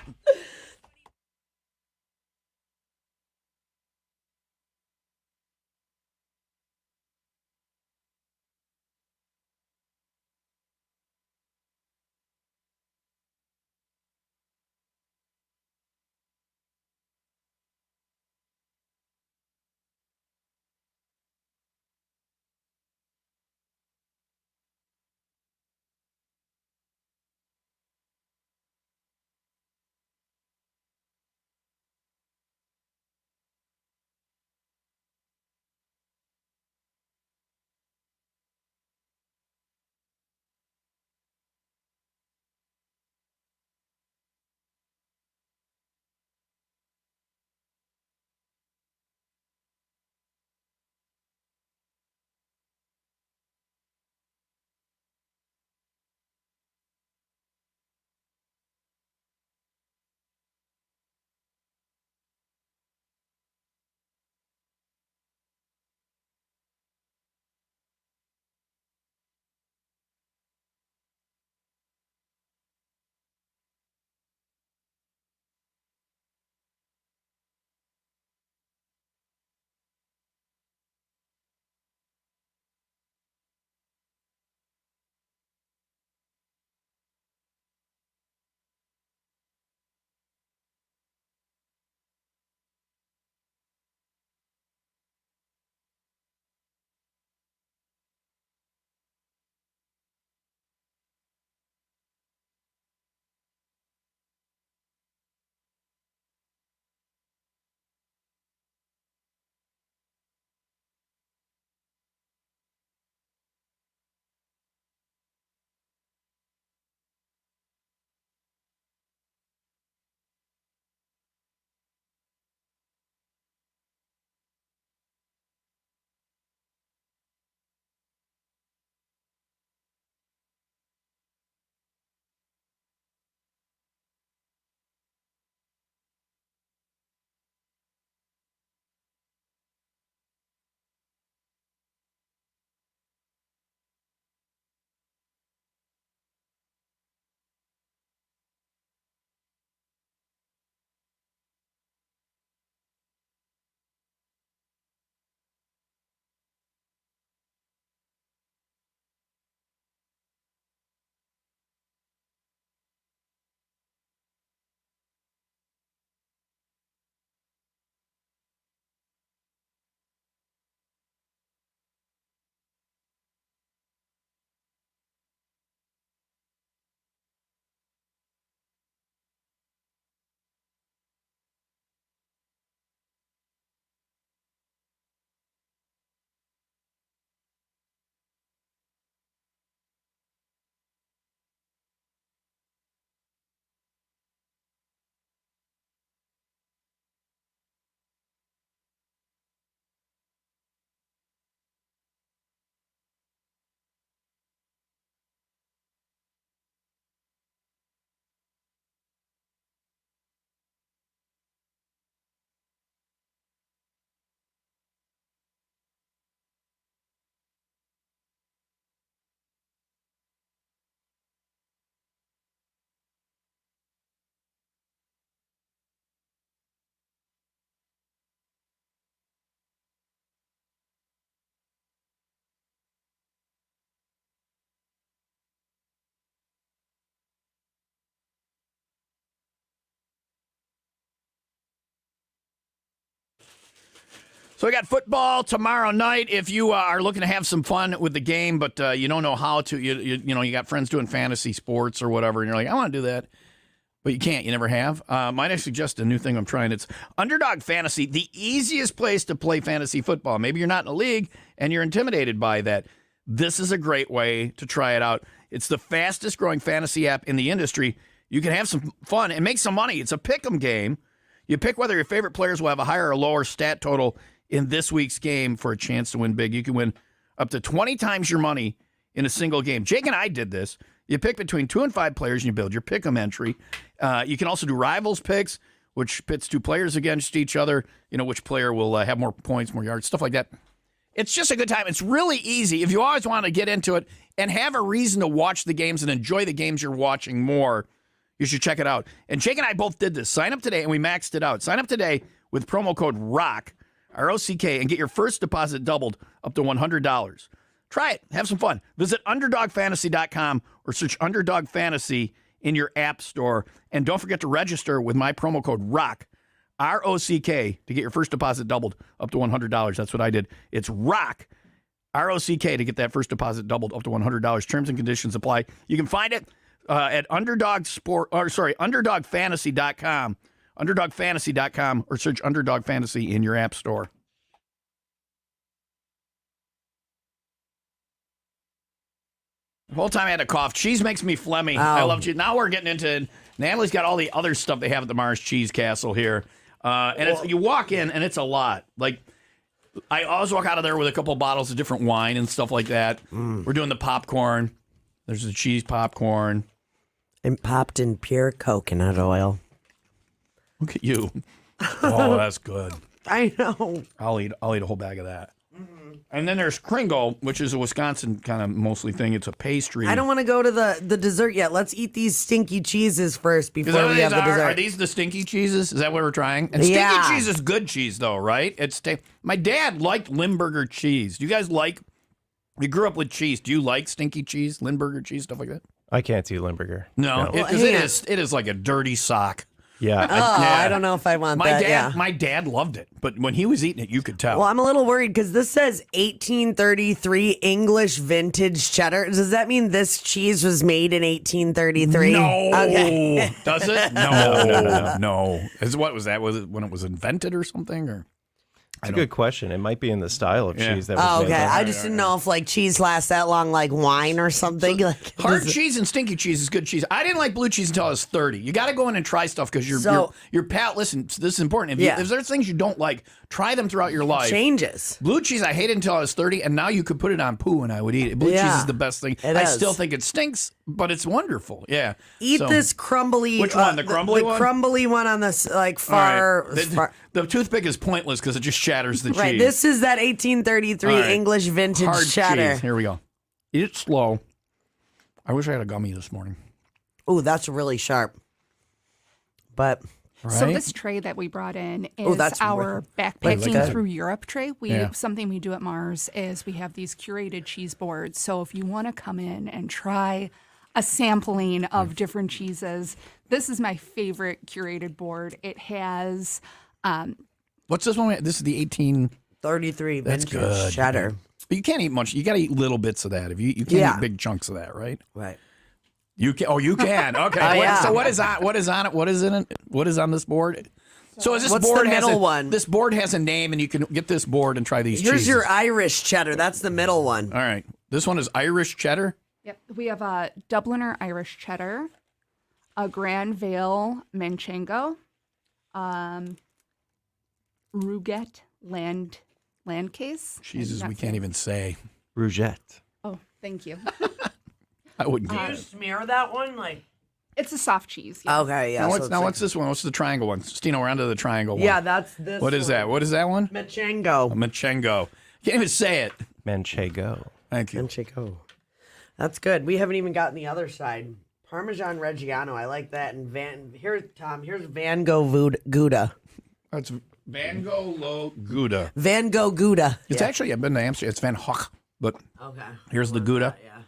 So we got football tomorrow night. If you are looking to have some fun with the game, but you don't know how to, you know, you got friends doing fantasy sports or whatever, and you're like, I want to do that, but you can't. You never have. Might I suggest a new thing I'm trying? It's Underdog Fantasy, the easiest place to play fantasy football. Maybe you're not in a league and you're intimidated by that. This is a great way to try it out. It's the fastest growing fantasy app in the industry. You can have some fun and make some money. It's a pick'em game. You pick whether your favorite players will have a higher or lower stat total in this week's game for a chance to win big. You can win up to 20 times your money in a single game. Jake and I did this. You pick between 2 and 5 players and you build your pick'em entry. You can also do rivals picks, which pits 2 players against each other. You know, which player will have more points, more yards, stuff like that. It's just a good time. It's really easy. If you always want to get into it and have a reason to watch the games and enjoy the games you're watching more, you should check it out. And Jake and I both did this. Sign up today, and we maxed it out. Sign up today with promo code ROCK, R-O-C-K, and get your first deposit doubled up to $100. Try it. Have some fun. Visit UnderdogFantasy.com or search Underdog Fantasy in your app store. And don't forget to register with my promo code ROCK, R-O-C-K, to get your first deposit doubled up to $100. That's what I did. It's ROCK, R-O-C-K, to get that first deposit doubled up to $100. Terms and conditions apply. You can find it at UnderdogFantasy.com, UnderdogFantasy.com, or search Underdog Fantasy in your app store. The whole time I had a cough. Cheese makes me phlegmy. I love cheese. Now we're getting into Natalie's got all the other stuff they have at the Mars Cheese Castle here. And you walk in, and it's a lot. Like, I always walk out of there with a couple of bottles of different wine and stuff like that. We're doing the popcorn. There's the cheese popcorn. And popped in pure coconut oil. Look at you. Oh, that's good. I know. I'll eat a whole bag of that. And then there's Kringle, which is a Wisconsin kind of mostly thing. It's a pastry. I don't want to go to the dessert yet. Let's eat these stinky cheeses first before we have the dessert. Are these the stinky cheeses? Is that what we're trying? And stinky cheese is good cheese, though, right? My dad liked Limburger cheese. Do you guys like? We grew up with cheese. Do you like stinky cheese, Limburger cheese, stuff like that? I can't do Limburger. No, because it is like a dirty sock. Yeah. I don't know if I want that. My dad loved it, but when he was eating it, you could tell. Well, I'm a little worried because this says 1833 English vintage cheddar. Does that mean this cheese was made in 1833? No. Okay. Does it? No. What was that? Was it when it was invented or something? Or It's a good question. It might be in the style of cheese that was made. Okay. I just didn't know if like cheese lasts that long, like wine or something. Hard cheese and stinky cheese is good cheese. I didn't like blue cheese until I was 30. You got to go in and try stuff because your palate. Listen, this is important. If there's things you don't like, try them throughout your life. Changes. Blue cheese I hated until I was 30, and now you could put it on poo and I would eat it. Blue cheese is the best thing. I still think it stinks, but it's wonderful. Yeah. Eat this crumbly. Which one? The crumbly one? The crumbly one on this far. Right. The toothpick is pointless because it just shatters the cheese. Right. This is that 1833 English vintage hard cheddar. Cheese. Here we go. Eat it slow. I wish I had a gummy this morning. Oh, that's really sharp. But so this tray that we brought in is our backpacking through Europe tray. Something we do at Mars is we have these curated cheese boards. So if you want to come in and try a sampling of different cheeses, this is my favorite curated board. It has what's this one? This is the 1833 vintage cheddar. But you can't eat much. You got to eat little bits of that. If you can't eat big chunks of that, right? Right. You can. Oh, you can. Okay. So what is on? What is on it? What is in it? What is on this board? So is this What's board the middle one? This board has a name, and you can get this board and try these. Here's your Irish cheddar. That's the middle one. All right. This one is Irish cheddar. Yep. We have a Dubliner Irish cheddar, a Grand Vale Manchego, Rouget land case. Cheeses we can't even say. Rouget. Oh, thank you. I wouldn't. Do you smear that one It's a soft cheese. Yes. Okay, yeah. What's this one? What's the triangle one? Stino, we're onto the triangle one. Yeah, that's this. What is that? What is that one? Manchego. Manchego. Can't even say it. Manchego. Thank you. Manchego. That's good. We haven't even gotten the other side. Parmesan Reggiano. I like that. And here's Van Gogh Gouda. That's Van Gogh Gouda. Van Gogh Gouda. It's actually, I've been to Amsterdam. It's Van Hock, but here's the Gouda. Yeah.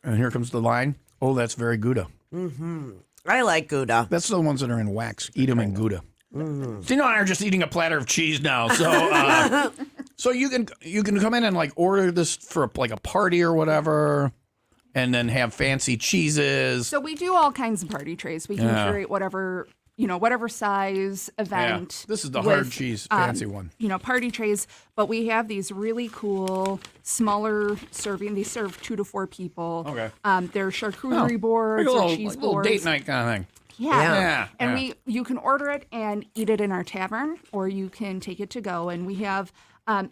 And here comes the line. Oh, that's very Gouda. Mm-hmm. I like Gouda. That's the ones that are in wax. Eat them in Gouda. So, and I are just eating a platter of cheese now. So, so you can come in and like order this for like a party or whatever, and then have fancy cheeses. So we do all kinds of party trays. We can curate whatever size event. This is the hard cheese fancy one. Party trays. But we have these really cool smaller serving. They serve 2 to 4 people. Okay. They're charcuterie boards Like or a cheese little boards. date night kind of thing. Yeah. And you can order it and eat it in our tavern, or you can take it to go. And we have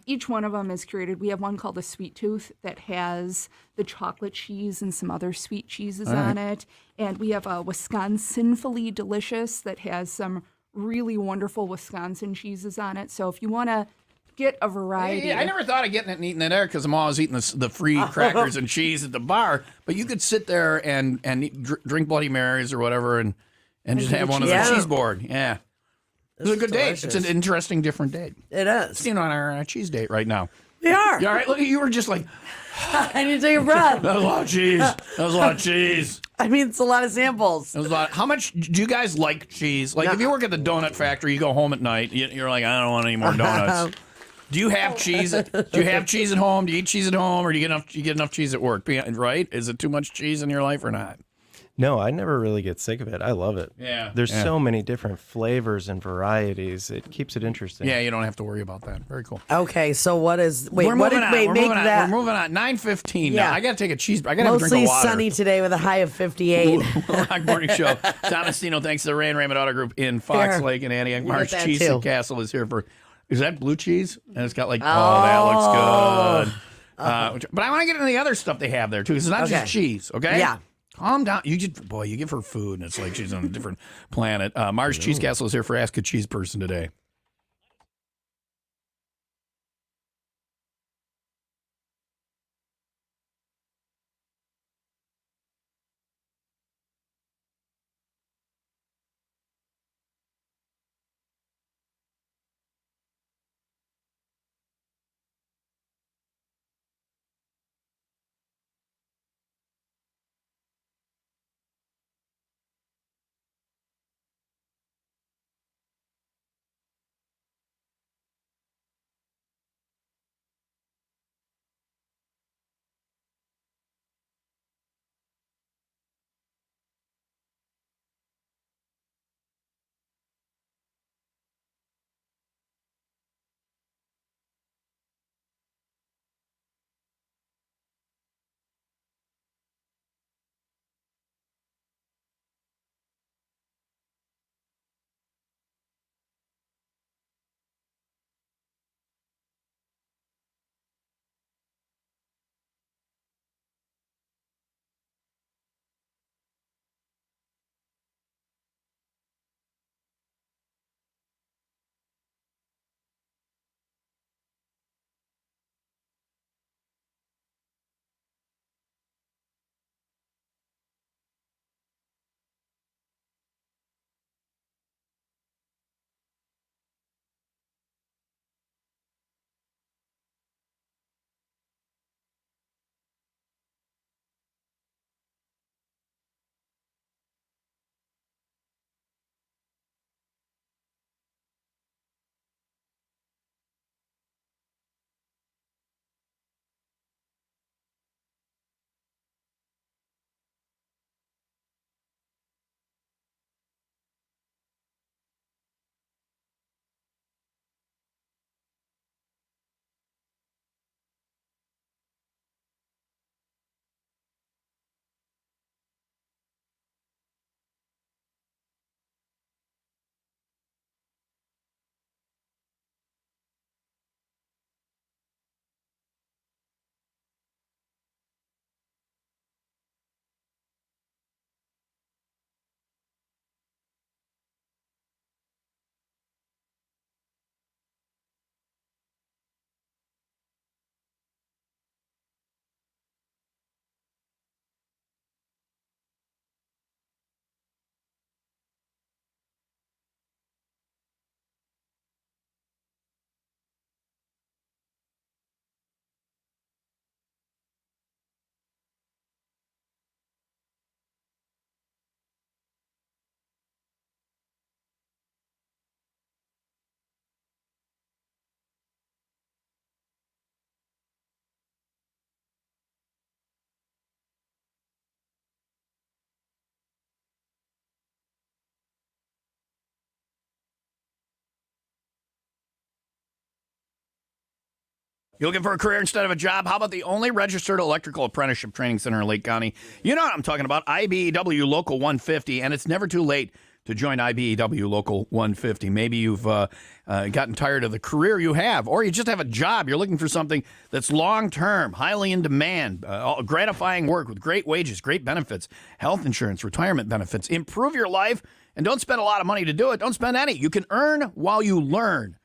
each one of them is curated. We have one called a Sweet Tooth that has the chocolate cheese and some other sweet cheeses on it. And we have a Wisconsinfully Delicious that has some really wonderful Wisconsin cheeses on it. So if you want to get a variety. Yeah, I never thought of getting it and eating it there because I'm always eating the free crackers and cheese at the bar. But you could sit there and drink Bloody Marys or whatever and just have one of the cheese board. Yeah. It's a good date. It's an interesting, different date. It is. On our cheese date right now. We are. You all right? Look, you were just like, I need to take a breath. that was a lot of cheese. That was a lot of cheese. I mean, it's a lot of samples. That was a lot. How much do you guys like cheese? Like, if you work at the donut factory, you go home at night, you're like, I don't want any more donuts. Do you have cheese? Do you have cheese at home? Do you eat cheese at home, or do you get enough cheese at work? Right? Is it too much cheese in your life or not? No, I never really get sick of it. I love it. Yeah. There's so many different flavors and varieties. It keeps it interesting. Yeah, you don't have to worry about that. Very cool. Okay, so what is? Wait, We're what moving did? on. Wait, We're make moving on. that. We're moving on. 9:15 Yeah. now. I got to take a cheese. I got to have a drink Mostly of water. sunny today with a high of 58. WIIL ROCK Morning Show. Thomas Dino, thanks to the Ray Raymond Auto Group in Fox Here. Lake and Antioch. You Marsh get that Cheese too. and Castle is here for. Is that blue cheese? And it's got like, that looks good. But I want to get into the other stuff they have there too. Because it's not Okay. just cheese. Okay. Yeah. Calm down. You give her food, and it's like she's on a different planet. Mars Cheese Castle is here for Ask a Cheese Person today. You looking for a career instead of a job? How about the only registered electrical apprenticeship training center in Lake County? You know what I'm talking about, IBEW Local 150, and it's never too late to join IBEW Local 150. Maybe you've gotten tired of the career you have, or you just have a job. You're looking for something that's long-term, highly in demand, gratifying work with great wages, great benefits, health insurance, retirement benefits. Improve your life, and don't spend a lot of money to do it. Don't spend any. You can earn while you learn.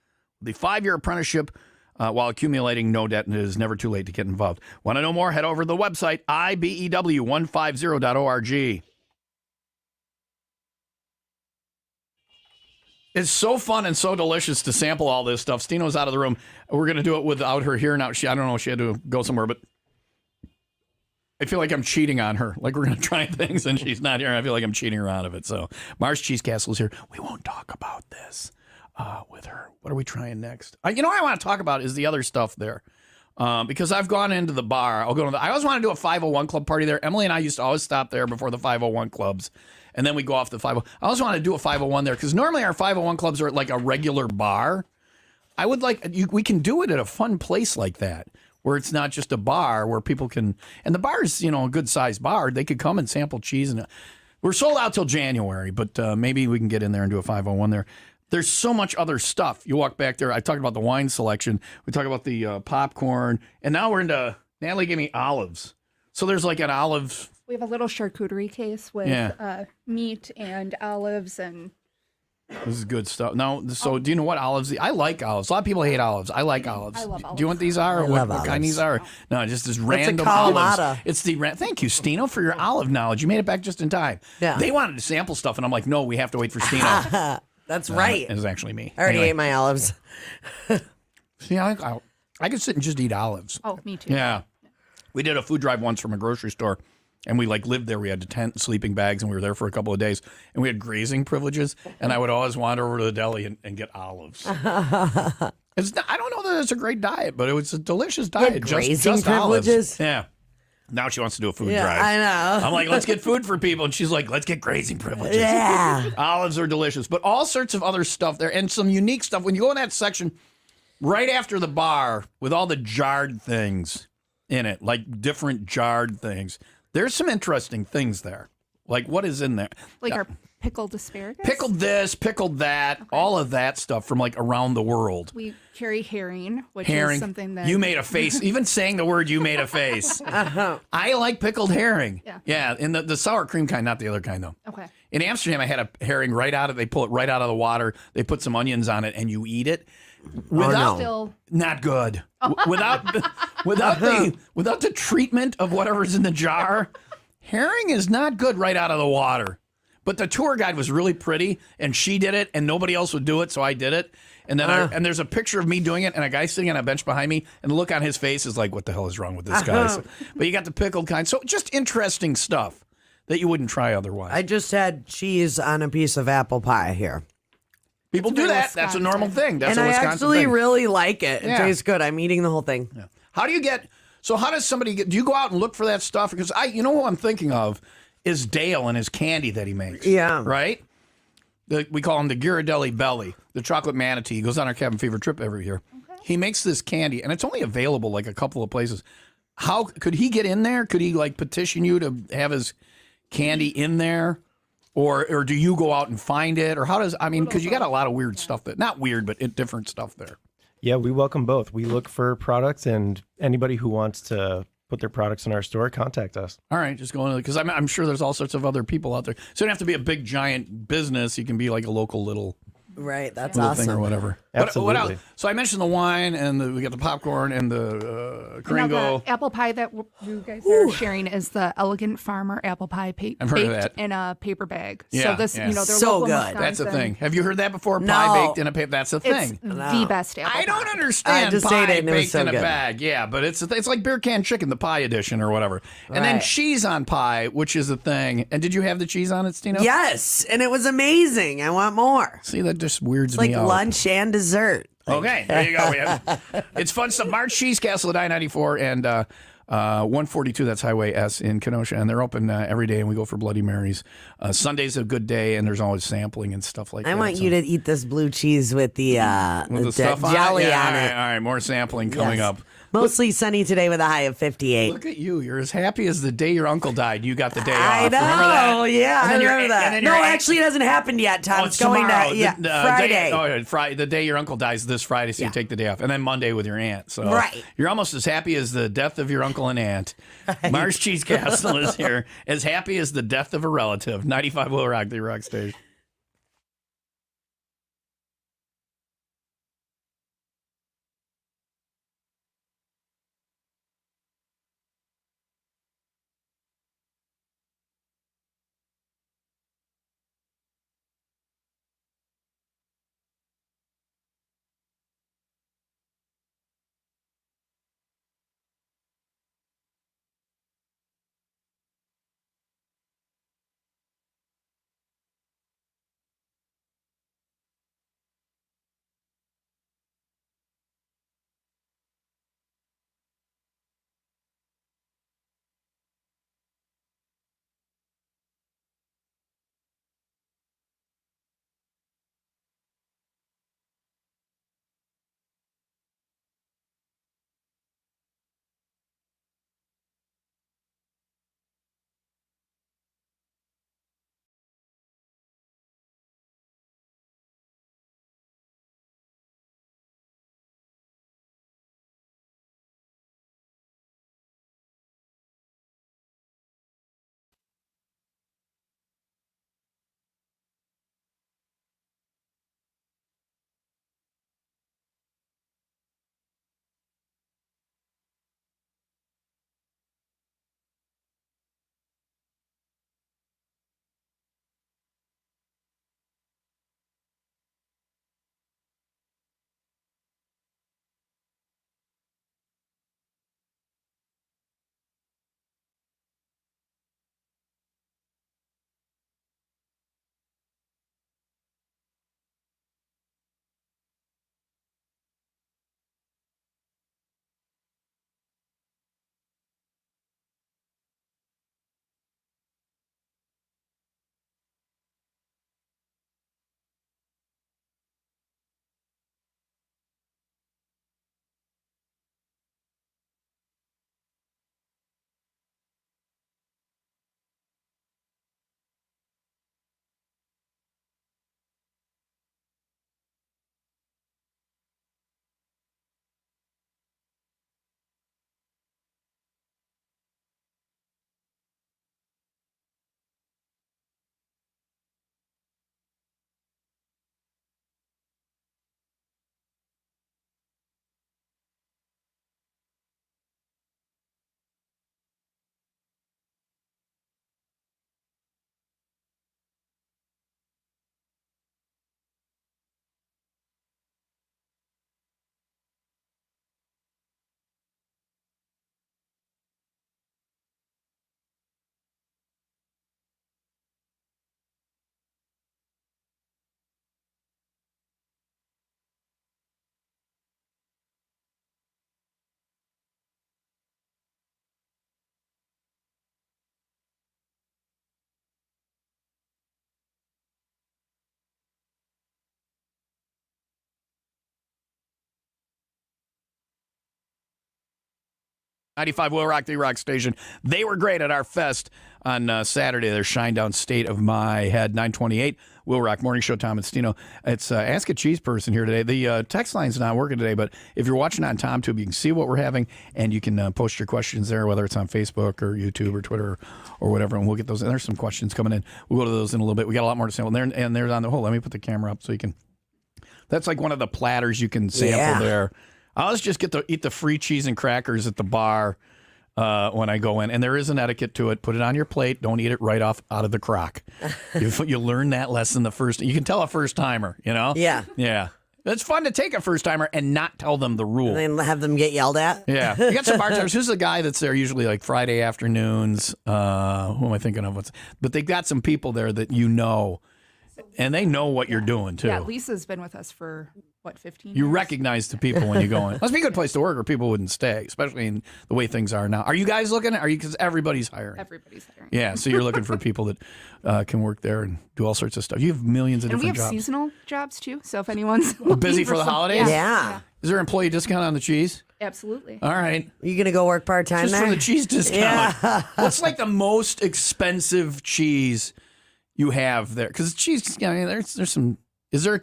The 5-year apprenticeship while accumulating no debt, and it is never too late to get involved. Want to know more? Head over to the website, ibew150.org. It's so fun and so delicious to sample all this stuff. Stino's out of the room. We're going to do it without her here now. I don't know if she had to go somewhere, but I feel like I'm cheating on her. Like we're going to try things and she's not here. I feel like I'm cheating her out of it. So Mars Cheese Castle is here. We won't talk about this with her. What are we trying next? You know what I want to talk about is the other stuff there. Because I've gone into the bar. I always want to do a 501 club party there. Emily and I used to always stop there before the 501 clubs. And then we go off the 501. I always want to do a 501 there because normally our 501 clubs are at like a regular bar. I would we can do it at a fun place like that where it's not just a bar where people can, and the bar is, a good sized bar. They could come and sample cheese. And we're sold out till January, but maybe we can get in there and do a 501 there. There's so much other stuff. You walk back there. I talked about the wine selection. We talked about the popcorn. And now we're into, Natalie gave me olives. So there's like an olive. We have a little charcuterie case with meat and olives and. This is good stuff. Now, so do you know what olives? I like olives. A lot of people hate olives. I like olives. I love olives. Do you know what these are? Or what kind these are? No, just this random olives. It's thank you, Stino, for your olive knowledge. You made it back just in time. Yeah. They wanted to sample stuff, and I'm like, no, we have to wait for Stino. That's right. It was actually me. I already ate my olives. See, I could sit and just eat olives. Oh, me too. Yeah. We did a food drive once from a grocery store, and we lived there. We had a tent, sleeping bags, and we were there for a couple of days, and we had grazing privileges, and I would always wander over to the deli and get olives. I don't know that it's a great diet, but it was a delicious diet. Grazing privileges? Olives. Yeah. Now she wants to do a food drive. I know. I'm like, let's get food for people. And she's like, let's get grazing privileges. Yeah. Olives are delicious. But all sorts of other stuff there and some unique stuff. When you go in that section right after the bar with all the jarred things in it, like different jarred things, there's some interesting things there. Like what is in there? Like our pickled asparagus? Pickled this, pickled that, all of that stuff from around the world. We carry herring, which is something that... You made a face. Even saying the word, you made a face. I like pickled herring. Yeah, and the sour cream kind, not the other kind, though. Okay. In Amsterdam, I had a herring they pull it right out of the water. They put some onions on it, and you eat it. Not good. Without the treatment of whatever's in the jar, herring is not good right out of the water. But the tour guide was really pretty, and she did it, and nobody else would do it, so I did it. And then and there's a picture of me doing it, and a guy sitting on a bench behind me, and the look on his face is like, what the hell is wrong with this guy? So, but you got the pickled kind. So just interesting stuff that you wouldn't try otherwise. I just had cheese on a piece of apple pie here. People do that. That's a normal thing. That's and a Wisconsin I actually thing. really like it. It tastes good. I'm eating the whole thing. Yeah. How does somebody do you go out and look for that stuff? Because what I'm thinking of is Dale and his candy that he makes. Yeah. Right? We call him the Ghirardelli Belly, the chocolate manatee. He goes on our Cabin Fever trip every year. Okay. He makes this candy, and it's only available a couple of places. How could he get in there? Could he petition you to have his candy in there? Or do you go out and find it? Or because you got a lot of weird stuff not weird, but different stuff there. Yeah, we welcome both. We look for products, and anybody who wants to put their products in our store, contact us. All right, just go in because I'm sure there's all sorts of other people out there. So you don't have to be a big giant business. You can be like a local little Right, that's little awesome. thing or whatever. Absolutely. What else? So I mentioned the wine, and we got the popcorn and the Kringle. The apple pie that you guys are sharing is the Elegant Farmer apple pie I've heard of that. baked in a paper bag. Yeah, so this, yeah. they're So local good. Wisconsin. That's a thing. Have you heard that before? No. Pie baked in a paper. That's a thing. It's the best apple pie. I don't understand I just pie ate it and it was baked so in a good. bag. Yeah, but it's like beer can chicken, the pie edition or whatever. And then Right. cheese on pie, which is a thing. And did you have the cheese on it, Stino? Yes, and it was amazing. I want more. See, that just weirds It's like me out. lunch and dessert. Okay, there you go. It's fun stuff. March Cheese Castle at I-94 and 142, that's Highway S in Kenosha. And they're open every day, and we go for Bloody Marys. Sunday's a good day, and there's always sampling and stuff like that. I want you to eat this blue cheese with the stuff on it? jelly Yeah, on it. All right, more sampling coming up. Mostly sunny today with a high of 58. Look at you. You're as happy as the day your uncle died. You got the day I off. know. Remember that? Yeah, And I then remember that. No, actually, it hasn't happened yet, Tom. It's It's going tomorrow. to Friday. Friday. The day your uncle dies this Friday, so you take the day off. And then Monday with your aunt. So Right. You're almost as happy as the death of your uncle and aunt. Mars Cheese Castle is here. As happy as the death of a relative. 95 WIIL ROCK, the rock station. .95 WIIL ROCK, the rock station. They were great at our fest on Saturday. Their Shinedown State of My Head, 928 WIIL ROCK Morning Show. Tom and Stino. It's Ask a Cheese Person here today. The text line's not working today, but if you're watching on TomTube, you can see what we're having, and you can post your questions there, whether it's on Facebook or YouTube or Twitter or whatever, and we'll get those. And there's some questions coming in. We'll go to those in a little bit. We got a lot more to sample. And there's on the whole. Let me put the camera up so you can. That's like one of the platters you can sample there. I always just eat the free cheese and crackers at the bar when I go in. And there is an etiquette to it. Put it on your plate. Don't eat it right out of the crock. You learn that lesson the first. You can tell a first timer, you know? Yeah. Yeah. It's fun to take a first timer and not tell them the rule. And then have them get yelled at. Yeah. You got some bartenders. Who's the guy that's there usually like Friday afternoons? Who am I thinking of? But they've got some people there that you know. And they know what you're doing, too. Yeah, Lisa's been with us for, 15 years? You recognize the people when you go in. Must be a good place to work or people wouldn't stay, especially in the way things are now. Are you guys looking? Because everybody's hiring. Everybody's hiring. Yeah, so you're looking for people that can work there and do all sorts of stuff. You have millions of different jobs. And we have seasonal jobs, too. So if anyone's busy for the holidays? Yeah. Is there employee discount on the cheese? Absolutely. All right. You going to go work part-time Just there? for the cheese discount. Yeah. What's like the most expensive cheese you have there? Because cheese, there's some. Is there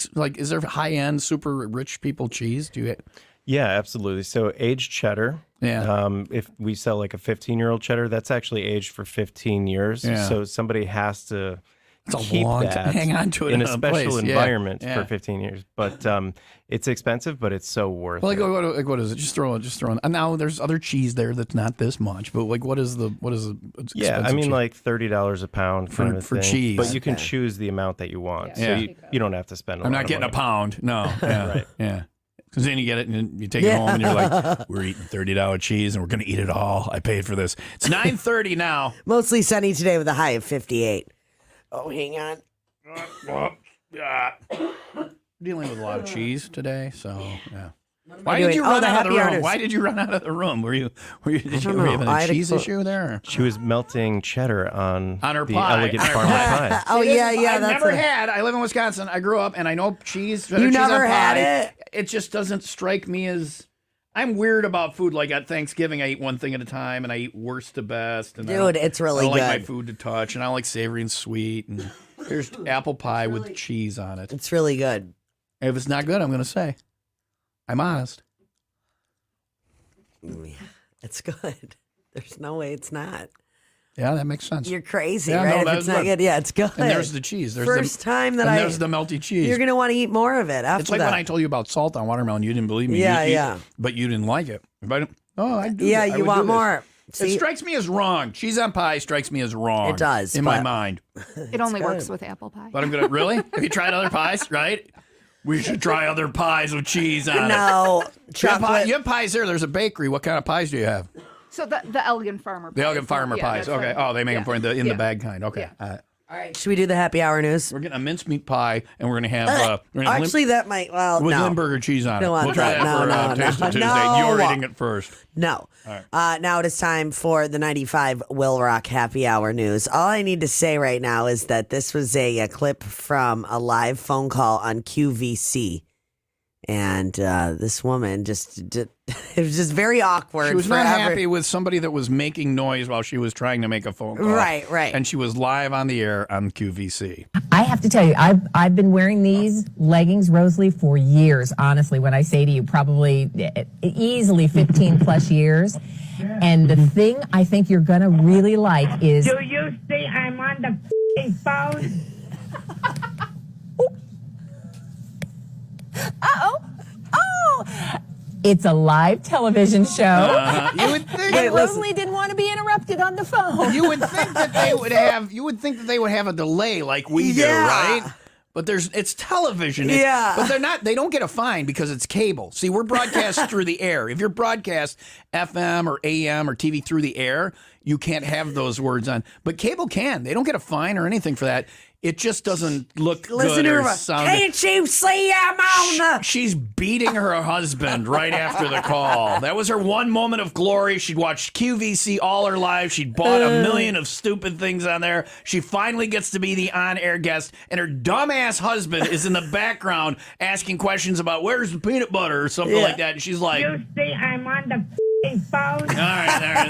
high-end, super rich people cheese? Yeah, absolutely. So aged cheddar. Yeah. If we sell like a 15-year-old cheddar, that's actually aged for 15 years. Yeah. So somebody has to It's a keep long that time. Hang on to it in a place. special Yeah. environment Yeah. for 15 years. But it's expensive, but it's so worth Well, it. what is it? Just throw in. And now there's other cheese there that's not this much, but like what is the Yeah, I mean cheese? like $30 a pound kind of for thing. cheese. But you can choose the amount that you want. Yeah. So you don't have to spend a lot I'm not of getting money. a pound. No. Yeah. Right. Yeah. Because then you get it and you take it home and you're like, we're eating $30 cheese and we're going to eat it all. I paid for this. It's 9:30 now. Mostly sunny today with a high of 58. Oh, hang on. Dealing with a lot of cheese today, so yeah. Why did you run out of the room? Why did you run out of the room? Were you don't having know. I a had cheese issue there? She was melting cheddar on her the pie. elegant On her farmer pie. pie. Oh, yeah. I've That's never had. I live in Wisconsin. I grew up, and I know cheese. cheddar You cheese never on had pie, it? It just doesn't strike me as. I'm weird about food. Like at Thanksgiving, I eat one thing at a time, and I eat worst to best. And Dude, it's really I don't like my good. food to touch, and I don't like savory and sweet. And here's apple pie with cheese on it. It's really good. If it's not good, I'm going to say. I'm honest. It's good. There's no way it's not. Yeah, that makes sense. You're crazy, Yeah, no, right? that if was it's not good. good, yeah, it's good. And there's the cheese. There's First time that there's the melty cheese. You're going to want to eat more of it after It's like that. when I told you about salt on watermelon. You didn't believe me. Yeah. But you didn't like it. I do. Yeah, I you would want do this. more. It See? strikes me as wrong. Cheese on pie strikes me as wrong. It does, in my but- mind. It only works with apple pie. But I'm gonna really. Have you tried other pies? Right? We should try other pies with cheese on it. No, You have, chocolate. you have pies here. There's a bakery. What kind of pies do you have? So the elegant farmer pies. The Elegant Farmer pies. that's Okay. right. Oh, they make them for in the Yeah. bag kind. Okay. Yeah. All right, should we do the happy hour news? We're getting a mincemeat pie, and we're gonna have Actually, that might, well, with no. Limburger cheese on it. Don't want We'll try that. that for No. Taste of Tuesday. No. You're eating it first. No. All right. Now it is time for the 95 WIIL ROCK Happy Hour News. All I need to say right now is that this was a clip from a live phone call on QVC. And this woman it was just very awkward. She was for not every- happy with somebody that was making noise while she was trying to make a phone call. Right. And she was live on the air on QVC. I have to tell you, I've been wearing these leggings, Rosalie, for years. Honestly, when I say to you, probably easily 15 plus years. And the thing I think you're gonna really like is. Do you see I'm on the phone? It's a live television show. You would think. And Rosalie didn't want to be interrupted on the phone. You would think that they would have. You would think that they would have a delay like we do, Yeah. right? But it's television. Yeah. But they're not. They don't get a fine because it's cable. See, we're broadcast through the air. If you're broadcast FM or AM or TV through the air, you can't have those words on. But cable can. They don't get a fine or anything for that. It just doesn't look Listen good to or her. sound. Can't you see I'm on the... She's beating her husband right after the call. That was her one moment of glory. She'd watched QVC all her life. She'd bought a million of stupid things on there. She finally gets to be the on-air guest, and her dumbass husband is in the background asking questions about where's the peanut butter or something like that. And she's like, You see I'm on the phone? all right, there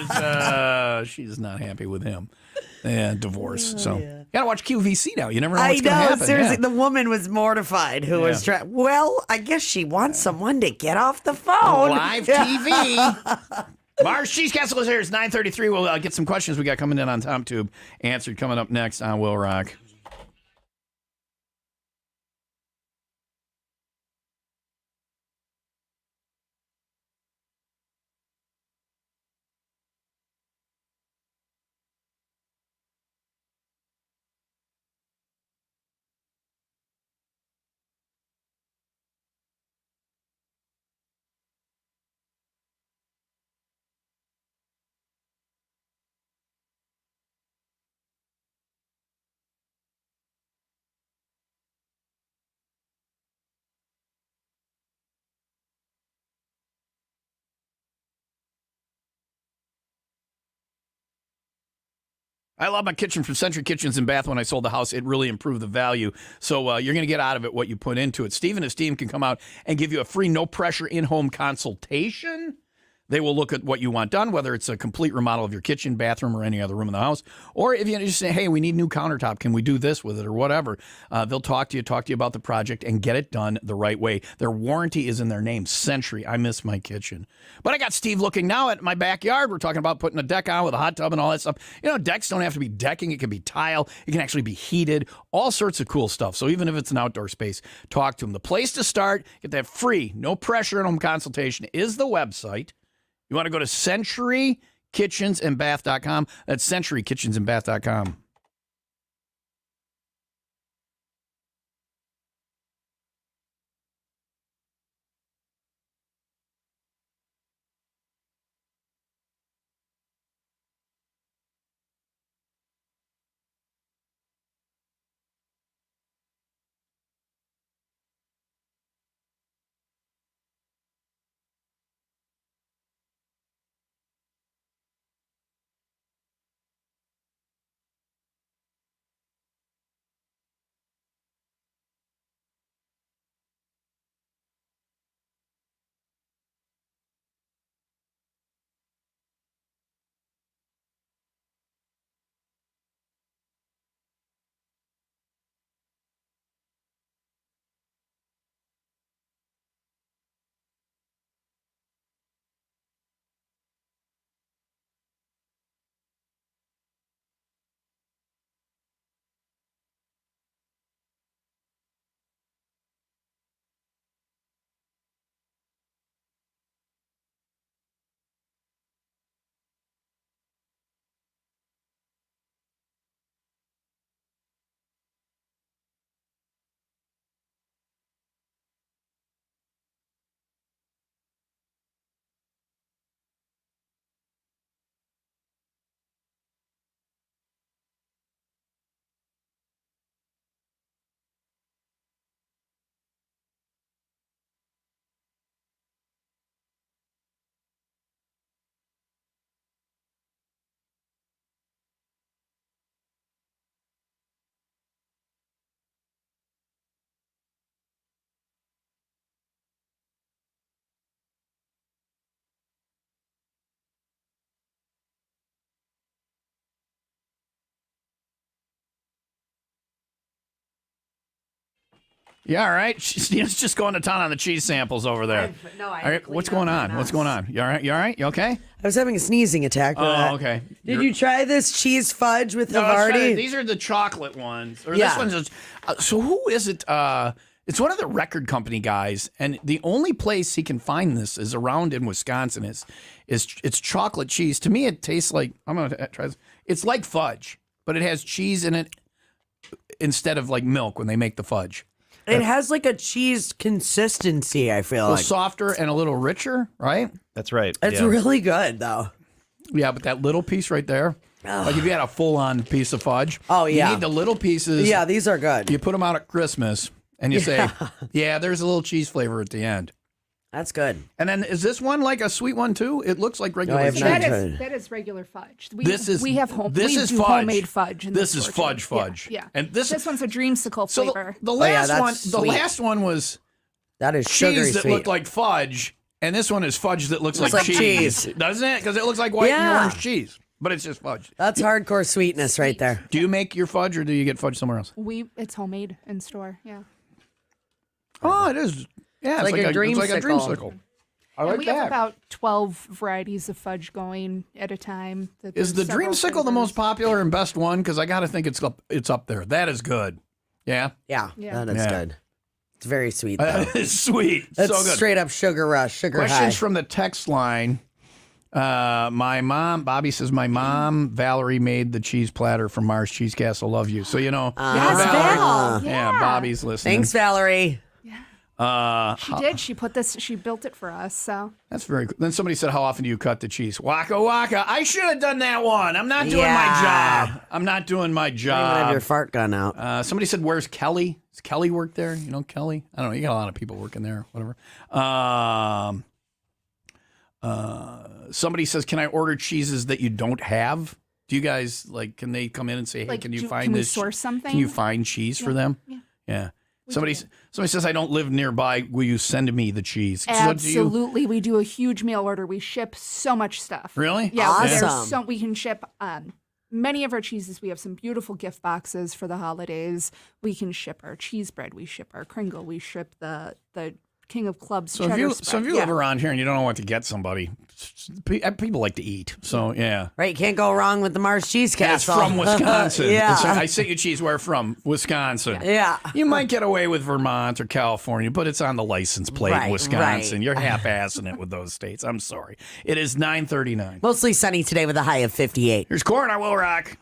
it is. She's not happy with him. Yeah, divorce. So gotta watch QVC now. You never know I what's gonna know, happen. seriously. Yeah. The woman was mortified who was trying. Well, I guess she wants someone to get off the phone. Live TV. Mars Cheese Castle is here. It's 9:33. We'll get some questions we got coming in on TomTube answered coming up next on WIIL Rock. I love my kitchen from Century Kitchens in Bath. When I sold the house, it really improved the value. So you're going to get out of it what you put into it. Steve and his team can come out and give you a free, no-pressure in-home consultation. They will look at what you want done, whether it's a complete remodel of your kitchen, bathroom, or any other room in the house, or if you just say, hey, we need new countertop, can we do this with it or whatever? They'll talk to you about the project and get it done the right way. Their warranty is in their name, Century. I miss my kitchen. But I got Steve looking now at my backyard. We're talking about putting a deck on with a hot tub and all that stuff. You know, decks don't have to be decking. It can be tile. It can actually be heated. All sorts of cool stuff. So even if it's an outdoor space, talk to them. The place to start, get that free, no pressure at home consultation is the website. You want to go to centurykitchensandbath.com. That's centurykitchensandbath.com. Yeah, all right. Stina's just going to town on the cheese samples over there. All right, what's going on? What's going on? You all right? You all right? You okay? I was having a sneezing attack. Oh, okay. Did you try this cheese fudge with No, let's try Havarti? it. These are the chocolate ones. Or Yeah. this one's just, so who is it? It's one of the record company guys, and the only place he can find this is around in Wisconsin. It's chocolate cheese. To me, it tastes like, I'm gonna try this. It's like fudge, but it has cheese in it instead of like milk when they make the fudge. It has like a cheese consistency, I feel A little like. softer and a little richer, right? That's right. It's yeah. really good, though. Yeah, but that little piece right there, like if you had a full-on piece of fudge, Oh, yeah. you need the little pieces. Yeah, these are good. You put them out at Christmas, and you say, yeah, there's a little cheese flavor at the end. That's good. And then is this one like a sweet one too? It looks like regular I have cheese. not That is regular fudge. We This is we have home. this we is do fudge. homemade fudge. In This is store, too. fudge. Yeah. And this one's a dreamsicle so flavor. the yeah, last that's one, sweet. the last one was That is sugary cheese that sweet. looked like fudge, and this one is fudge that looks like cheese. doesn't it? Because it looks like white and Yeah. orange cheese, but it's just fudge. That's hardcore sweetness right there. Do you make your fudge, or do you get fudge somewhere else? It's homemade in store. Yeah. Oh, it is. Yeah, it's like a It's like a dreamsicle. dreamsicle. I And like we that. have about 12 varieties of fudge going at a time. Is the There's several dreamsicle the most flavors. popular and best one? Because I got to think it's up there. That is good. Yeah, Yeah, Yeah. that is Yeah. good. It's very sweet, though. it's sweet. That's so good. straight up sugar rush, sugar Questions high. from the text line. My mom, Bobby says, my mom, Valerie, made the cheese platter from Mars Cheese Castle. Love you. So, you know, Yes, Valerie. Val. Yeah, Bobby's listening. Thanks, Valerie. She did. She built it for us. So That's very cool. Then somebody said, how often do you cut the cheese? Waka waka. I should have done that one. I'm not doing my Yeah. job. I'm not doing my You don't even have your job. fart gun out. Somebody said, where's Kelly? Does Kelly work there? You know Kelly? I don't know. You got a lot of people working there. Whatever. Somebody says, can I order cheeses that you don't have? Do you guys, like, can they come in and say, hey, Like, can you can find we this? source something? Can you find cheese for them? Yeah. Yeah. Somebody says I don't live nearby. Will you send me the cheese? Absolutely. We do a huge mail order. We ship so much stuff. Really? Yeah. Awesome. We can ship many of our cheeses. We have some beautiful gift boxes for the holidays. We can ship our cheese bread. We ship our Kringle. We ship the King of Clubs cheddar spread. So if you live around here and you don't know what to get somebody, people like to eat. So, yeah. Right, can't go wrong with the Mars Cheese Castle. It's from Wisconsin. Yeah. I sent you cheese. Where from? Wisconsin. Yeah. You might get away with Vermont or California, but it's on the license plate, Wisconsin. Right. You're half-assing it with those states. I'm sorry. It is 9:39. Mostly sunny today with a high of 58. Here's Corn on WIIL Rock.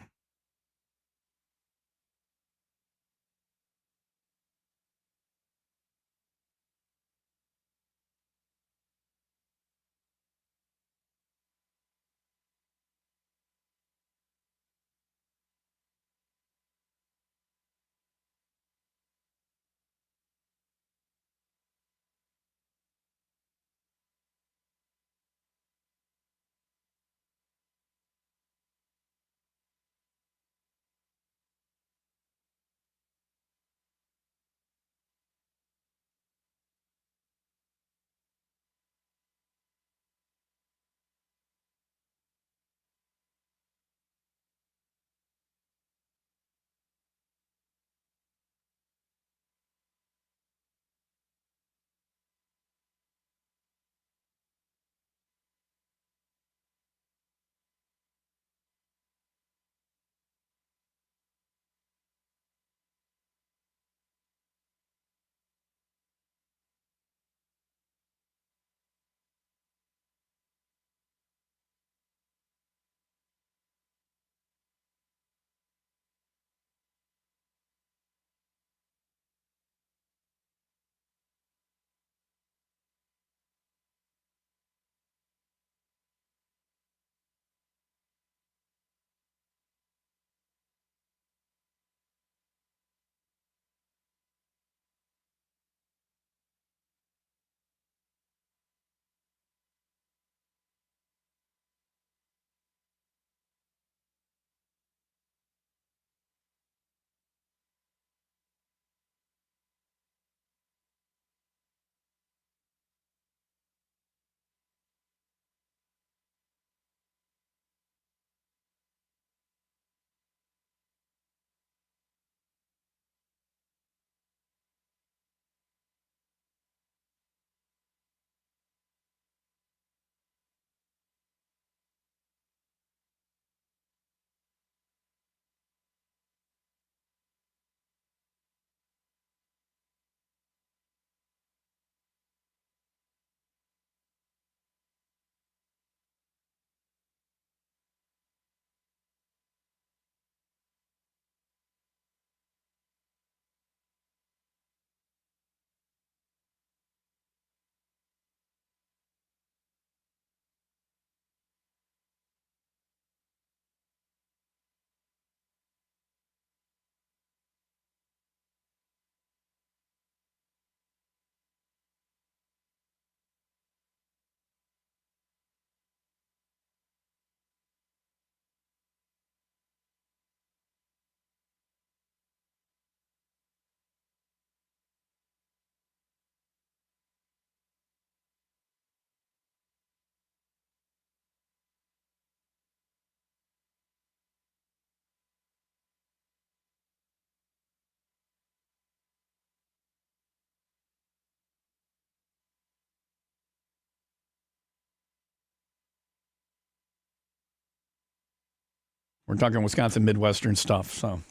We're talking Wisconsin Midwestern stuff, so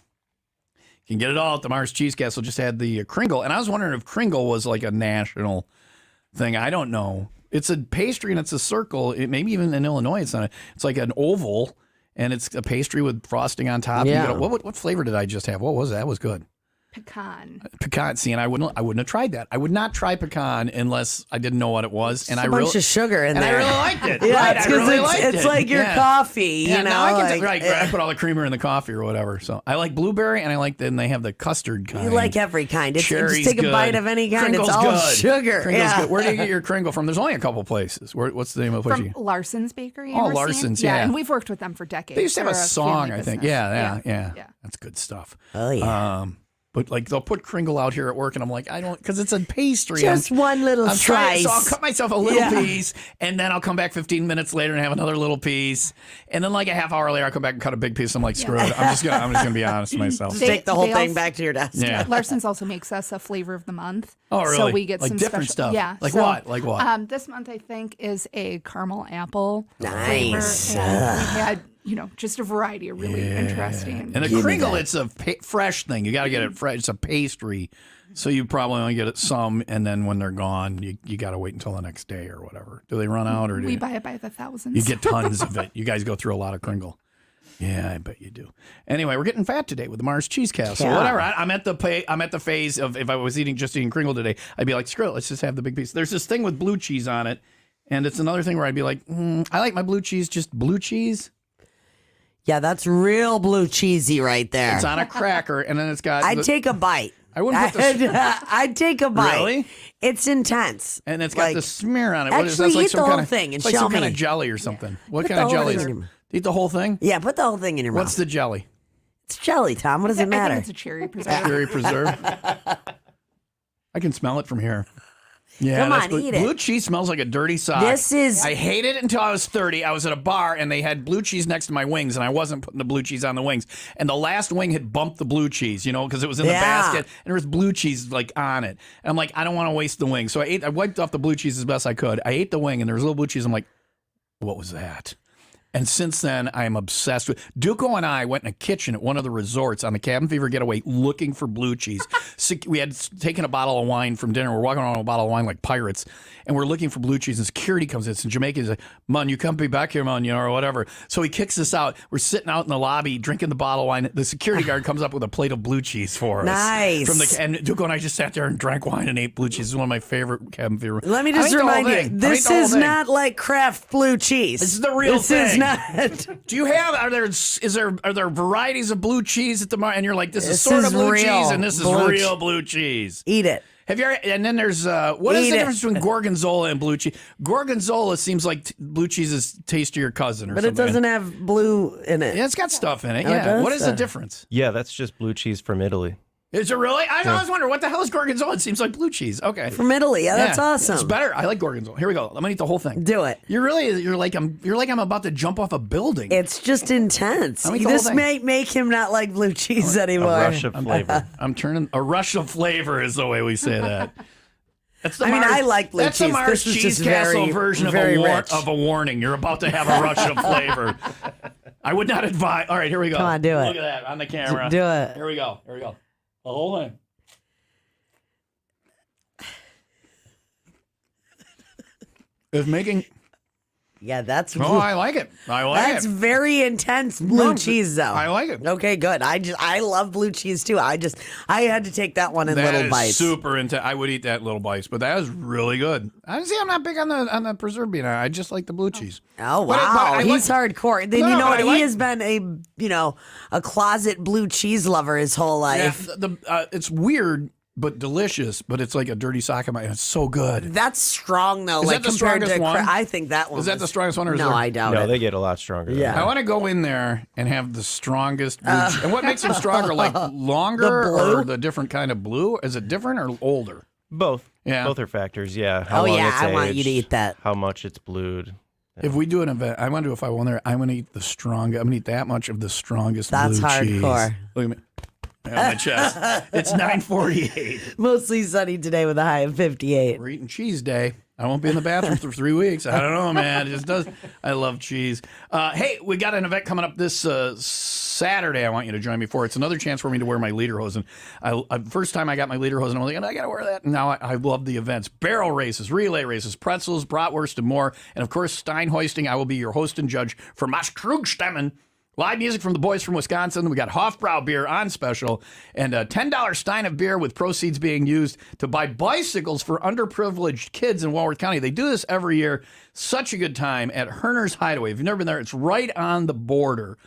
you can get it all at the Mars Cheese Castle. Just had the Kringle, and I was wondering if Kringle was like a national thing. I don't know. It's a pastry and it's a circle. Maybe even in Illinois, it's not. It's like an oval, and it's a pastry with frosting on top. Yeah. What flavor did I just have? What was that? That was good. Pecan. Pecan. See, and I wouldn't have tried that. I would not try pecan unless I didn't know what it was. And a bunch of sugar in there. I really liked it. Yeah, right, it's I really liked it. It's like your coffee. Yeah, you know, now I can like, I put all the creamer in the coffee or whatever. So I like blueberry, and I like then they have the custard kind. You like every kind. It's Cherry's just take a good. bite of any kind. Kringle's it's all good. sugar. Kringle's good. Where do you get your Kringle from? There's only a couple places. What's the name of the place? From Larson's Bakery. Oh, Larson's, yeah. And we've worked with them for decades. They used to have a They're song, family I think. business. Yeah. That's good stuff. Oh, yeah. But like they'll put Kringle out here at work, and I'm like, I don't, because it's a pastry. Just one little slice. So I'll cut myself a little piece, and then I'll come back 15 minutes later and have another little piece, and then like a half hour later, I'll come back and cut a big piece. I'm like, screw it. I'm just gonna be honest with myself. Just take the whole thing back to your desk. Yeah. Larson's also makes us a flavor of the month. Oh, really? So we get like some different special, stuff. Yeah. Like so, what? Like what? This month I think is a caramel apple Nice. flavor. And we had just a variety of really interesting. And the Kringle, it's a fresh thing. You got to get it fresh. It's a pastry, so you probably only get it some, and then when they're gone, you got to wait until the next day or whatever. Do they run out, or we buy it by the thousands? You get tons of it. You guys go through a lot of Kringle. Yeah, I bet you do. Anyway, we're getting fat today with the Mars Cheese Castle. So whatever. I'm at the phase of if I was just eating Kringle today, I'd be like, screw it, let's just have the big piece. There's this thing with blue cheese on it, and it's another thing where I'd be like, I like my blue cheese just blue cheese. Yeah, that's real blue cheesy right there. It's on a cracker, and then it's got. I'd take a bite. I wouldn't put the. I'd take a bite. Really? It's intense. And it's got the smear on it. What is that? Like eat the whole thing and like show some kind me. of jelly or something. What Put kind the of whole jelly is thing it? in your mouth. Eat the whole thing? Yeah, put the whole thing in your mouth. What's the jelly? It's jelly, Tom. What does it matter? I think it's a cherry preserve. Cherry preserve. I can smell it from here. Yeah, Come on, eat it. Blue cheese smells like a dirty sock. I hated it until I was 30. I was at a bar and they had blue cheese next to my wings, and I wasn't putting the blue cheese on the wings. And the last wing had bumped the blue cheese, because it was in the basket, and there was blue cheese like on it. And I'm like, I don't want to waste the wing, so I wiped off the blue cheese as best I could. I ate the wing, and there was a little blue cheese. I'm like, what was that? And since then, I am obsessed with. Duco and I went in a kitchen at one of the resorts on the Cabin Fever getaway looking for blue cheese. We had taken a bottle of wine from dinner. We're walking around with a bottle of wine like pirates, and we're looking for blue cheese. And security comes in. It's in Jamaica. He's like, "Man, you can't be back here, man," or whatever. So he kicks us out. We're sitting out in the lobby drinking the bottle of wine. The security guard comes up with a plate of blue cheese for us. Nice. And Duco and I just sat there and drank wine and ate blue cheese. It's one of my favorite Cabin Fever. Let me just remind you, this is not like Kraft blue cheese. This is the real thing. This is not. Do you have? Are there varieties of blue cheese at the market? And you're like, this is sort of blue cheese, and this is real blue cheese. Eat it. Have you? And then there's what is the difference between gorgonzola and blue cheese? Gorgonzola seems like blue cheese's tastier cousin, or but something. it doesn't have blue in it. Yeah, it's got stuff in it. Oh, Yeah. What is the difference? Yeah, that's just blue cheese from Italy. Is it really? I always wonder what the hell is gorgonzola. It seems like blue cheese. Okay, from Italy. Yeah, that's awesome. It's better. I like gorgonzola. Here we go. I'm gonna eat the whole thing. Do it. You're like I'm about to jump off a building. It's just intense. This may make him not like blue cheese anymore. A rush of flavor. I'm turning a rush of flavor is the way we say that. That's the I like blue cheese. That's the Mars This is Cheese just Castle very, version very of a warning. You're about to have a rush of flavor. I would not advise. All right, here we go. Come on, do it. Look at that on the camera. Do it. Here we go. The whole thing. It's making. Yeah, that's. Oh, I like it. That's very intense blue cheese, though. I like it. Okay, good. I love blue cheese too. I had to take that one in little bites. Super intense. I would eat that little bites, but that is really good. Honestly, I'm not big on the preserved bean. I just like the blue cheese. Oh wow, he's hardcore. Then you know what? He has been a closet blue cheese lover his whole life. Yeah, it's weird. But delicious, but it's like a dirty sock in my. It's so good. That's strong though. Is like that the compared strongest to, one? I think that one. Is that the strongest one? Or no, I doubt it. No, they get a lot stronger. Yeah, I want to go in there and have the strongest blue cheese. And what makes them stronger? Like longer or the different kind of blue? Is it different or older? Both. Yeah, both are factors. Yeah. How long it's I want aged, you to eat that. How much it's blued. Yeah. If we do an event, I wonder if I won there. I'm going to eat the strongest. I'm going to eat that much of the strongest. That's blue hardcore. Cheese. Look at me. On my chest. It's 9:48. Mostly sunny today with a high of 58. We're eating cheese day. I won't be in the bathroom for 3 weeks. I don't know, man. It just does. I love cheese. Hey, we got an event coming up this Saturday. I want you to join me for. It's another chance for me to wear my lederhosen. First time I got my lederhosen, I'm like, I got to wear that. And now I love the events. Barrel races, relay races, pretzels, bratwurst, and more. And of course, Stein hoisting. I will be your host and judge for Maschkrugstemmen. Live music from the boys from Wisconsin. We got Hofbrau beer on special and a $10 stein of beer with proceeds being used to buy bicycles for underprivileged kids in Walworth County. They do this every year. Such a good time at Herner's Hideaway. If you've never been there, it's right on the border.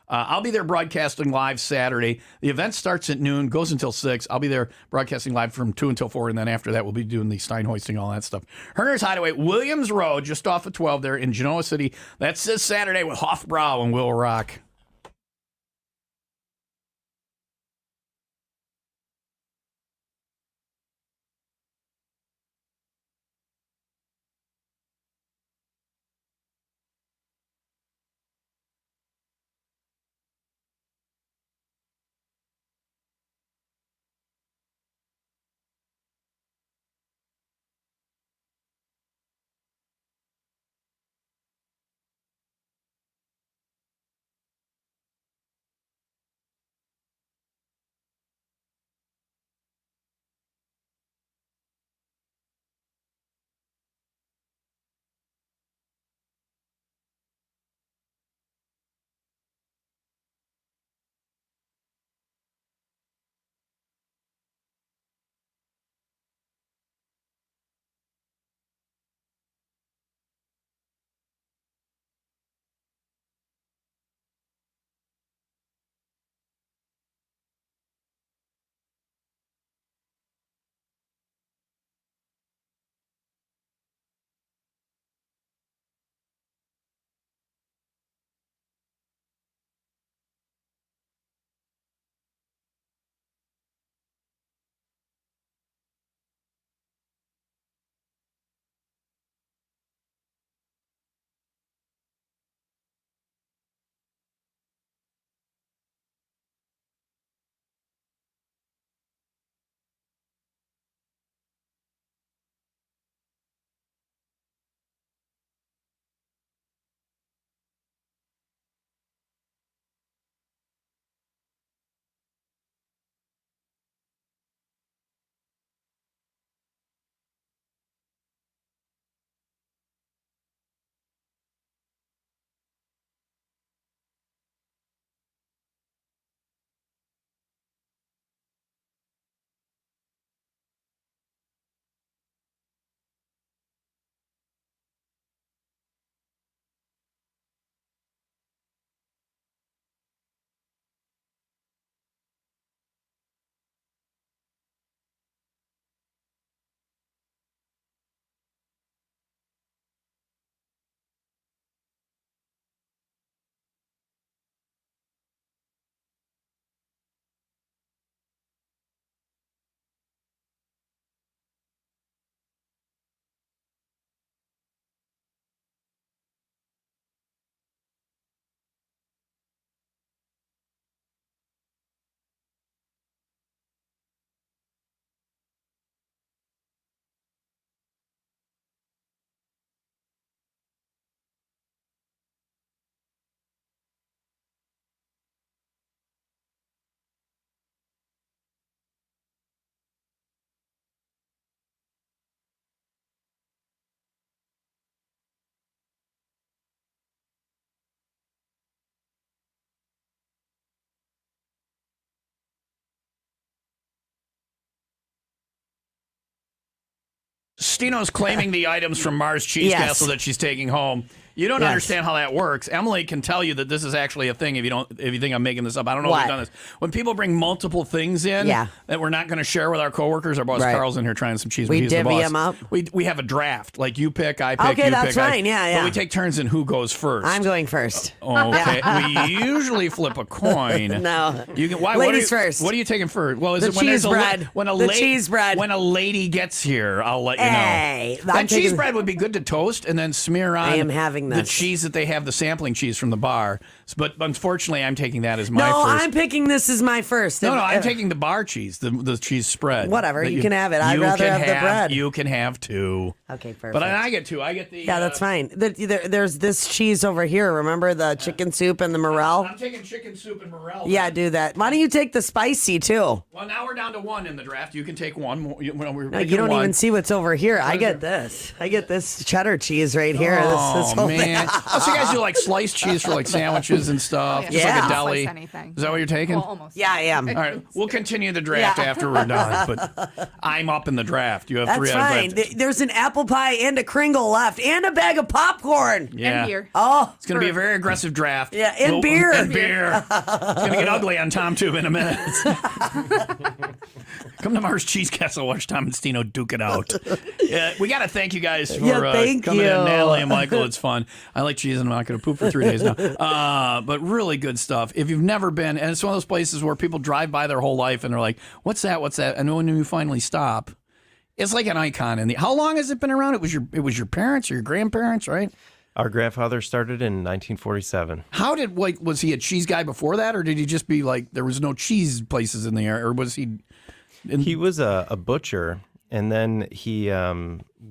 I'll be there broadcasting live Saturday. The event starts at noon, goes until 6. I'll be there broadcasting live from 2 until 4, and then after that, we'll be doing the Stein hoisting, all that stuff. Herner's Hideaway, Williams Road, just off of 12 there in Genoa City. That's this Saturday with Hofbrau and WIIL Rock. Stino's claiming the items from Mars Cheese Yes. Castle that she's taking home. You don't understand how that works. Emily can tell you that this is actually a thing if you think I'm making this up. I don't know if you've done this. When people bring multiple things in that we're not going to share with our coworkers, our boss Carl's in here trying some cheese. We divvy them up. We have a draft. Like you pick, I pick, okay, you that's pick. fine. Yeah. But we take turns in who goes first. I'm going first. Okay. We usually flip a coin. No. You can, why, Ladies first. What are you taking first? Well, is The it when cheese there's bread. Cheese bread. When a lady gets here, I'll let you Hey, know. That cheese bread would be good to toast and then smear on I am having the this. cheese that they have, the sampling cheese from the bar. But unfortunately, I'm taking that as my No, first. I'm picking this as my first. No, I'm taking the bar cheese, the cheese spread. Whatever, you can have it. I'd rather have the bread. You can have two. Okay, perfect. But I get two. I get the. Yeah, that's fine. There's this cheese over here. Remember the chicken soup and the morel? I'm taking chicken soup and morel. Yeah, do that. Why don't you take the spicy too? Well, now we're down to one in the draft. You can take one. No, you don't even see what's over here. I get this. I get this cheddar cheese right here. Oh, this whole man. thing. So you guys do like sliced cheese for like sandwiches and stuff? Yeah. Just like a Yeah. deli? Slice anything. Is that what you're taking? Well, almost. Yeah, I am. All right, we'll continue the draft after we're done. But I'm up in the draft. You have That's three fine. items. There's an apple pie and a Kringle left, and a bag of popcorn. Yeah. And beer. Oh, It's going to be a very aggressive draft. Yeah, and beer. And beer. It's going to get ugly on Tom Tube in a minute. Come to Mars Cheese Castle, watch Tom and Stino duke it out. Yeah, we got to thank you guys for thank coming you. in. Natalie and Michael, it's fun. I like cheese and I'm not going to poop for 3 days now. But really good stuff. If you've never been, and it's one of those places where people drive by their whole life and they're like, what's that? What's that? And when you finally stop, it's like an icon. How long has it been around? It was your parents or your grandparents, right? Our grandfather started in 1947. How did was he a cheese guy before that, or did he just be like there was no cheese places in the area, or was he? He was a butcher, and then he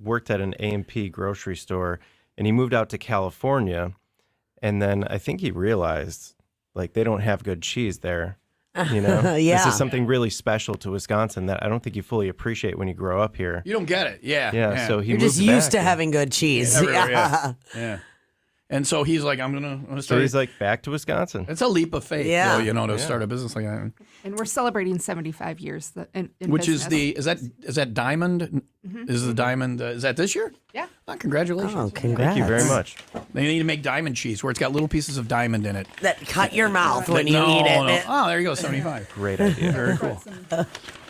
worked at an A&P grocery store, and he moved out to California, and then I think he realized like they don't have good cheese there. You know, Yeah. This is something really special to Wisconsin that I don't think you fully appreciate when you grow up here. You don't get it, Yeah. So he You're moved just used to back. having good cheese. Yeah. And so he's like, I'm gonna So start. he's like back to Wisconsin. It's a leap of faith, Yeah. though, to start a business like that. And we're celebrating 75 years in Which business. is that Diamond? Is the Diamond? Is that this year? Yeah. Oh, congratulations! Oh, congrats. Thank you very much. They need to make diamond cheese where it's got little pieces of diamond in it. That cut your mouth when you No, eat it. no. Oh, there you go, 75. Great idea. Very cool.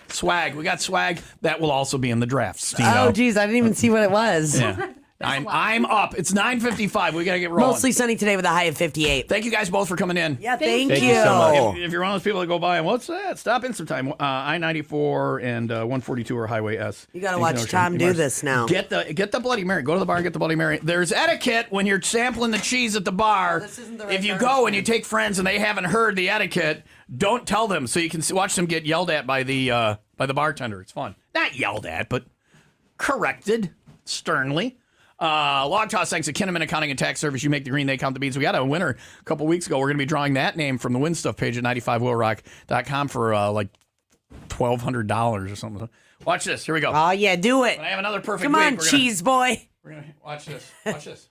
Swag. We got swag. That will also be in the draft. Stino. Oh, geez, I didn't even see what it was. Yeah. I'm up. It's 9:55. We got to get rolling. Mostly sunny today with a high of 58. Thank you guys both for coming in. Yeah, thank Thank you. you so much. If you're one of those people that go by and what's that? Stop in sometime. I-94 and 142 are Highway S. You gotta In watch Kenosha. Tom do this now. Get the Bloody Mary. Go to the bar and get the Bloody Mary. There's etiquette when you're sampling the cheese at the bar. This isn't the right If you bar. go and you take friends and they haven't heard the etiquette, don't tell them so you can watch them get yelled at by the bartender. It's fun. Not yelled at, but corrected sternly. Log Toss, thanks to Kinnaman Accounting and Tax Service. You make the green, they count the beans. We got a winner a couple weeks ago. We're going to be drawing that name from the Win Stuff page at 95WIILRock.com for like $1,200 or something. Watch this. Here we go. Oh, yeah, do it. I have another perfect Come week. on, cheese boy. We're gonna watch this. Watch this.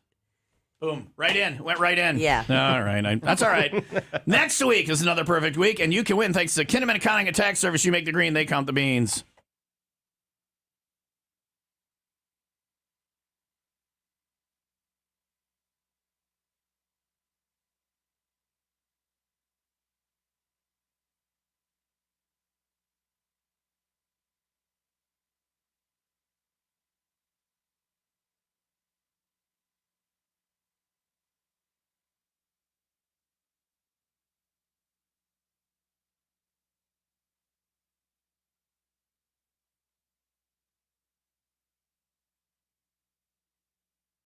Boom. Right in. Went right in. Yeah. All right. That's all right. Next week is another perfect week, and you can win thanks to Kinnaman Accounting and Tax Service. You make the green, they count the beans.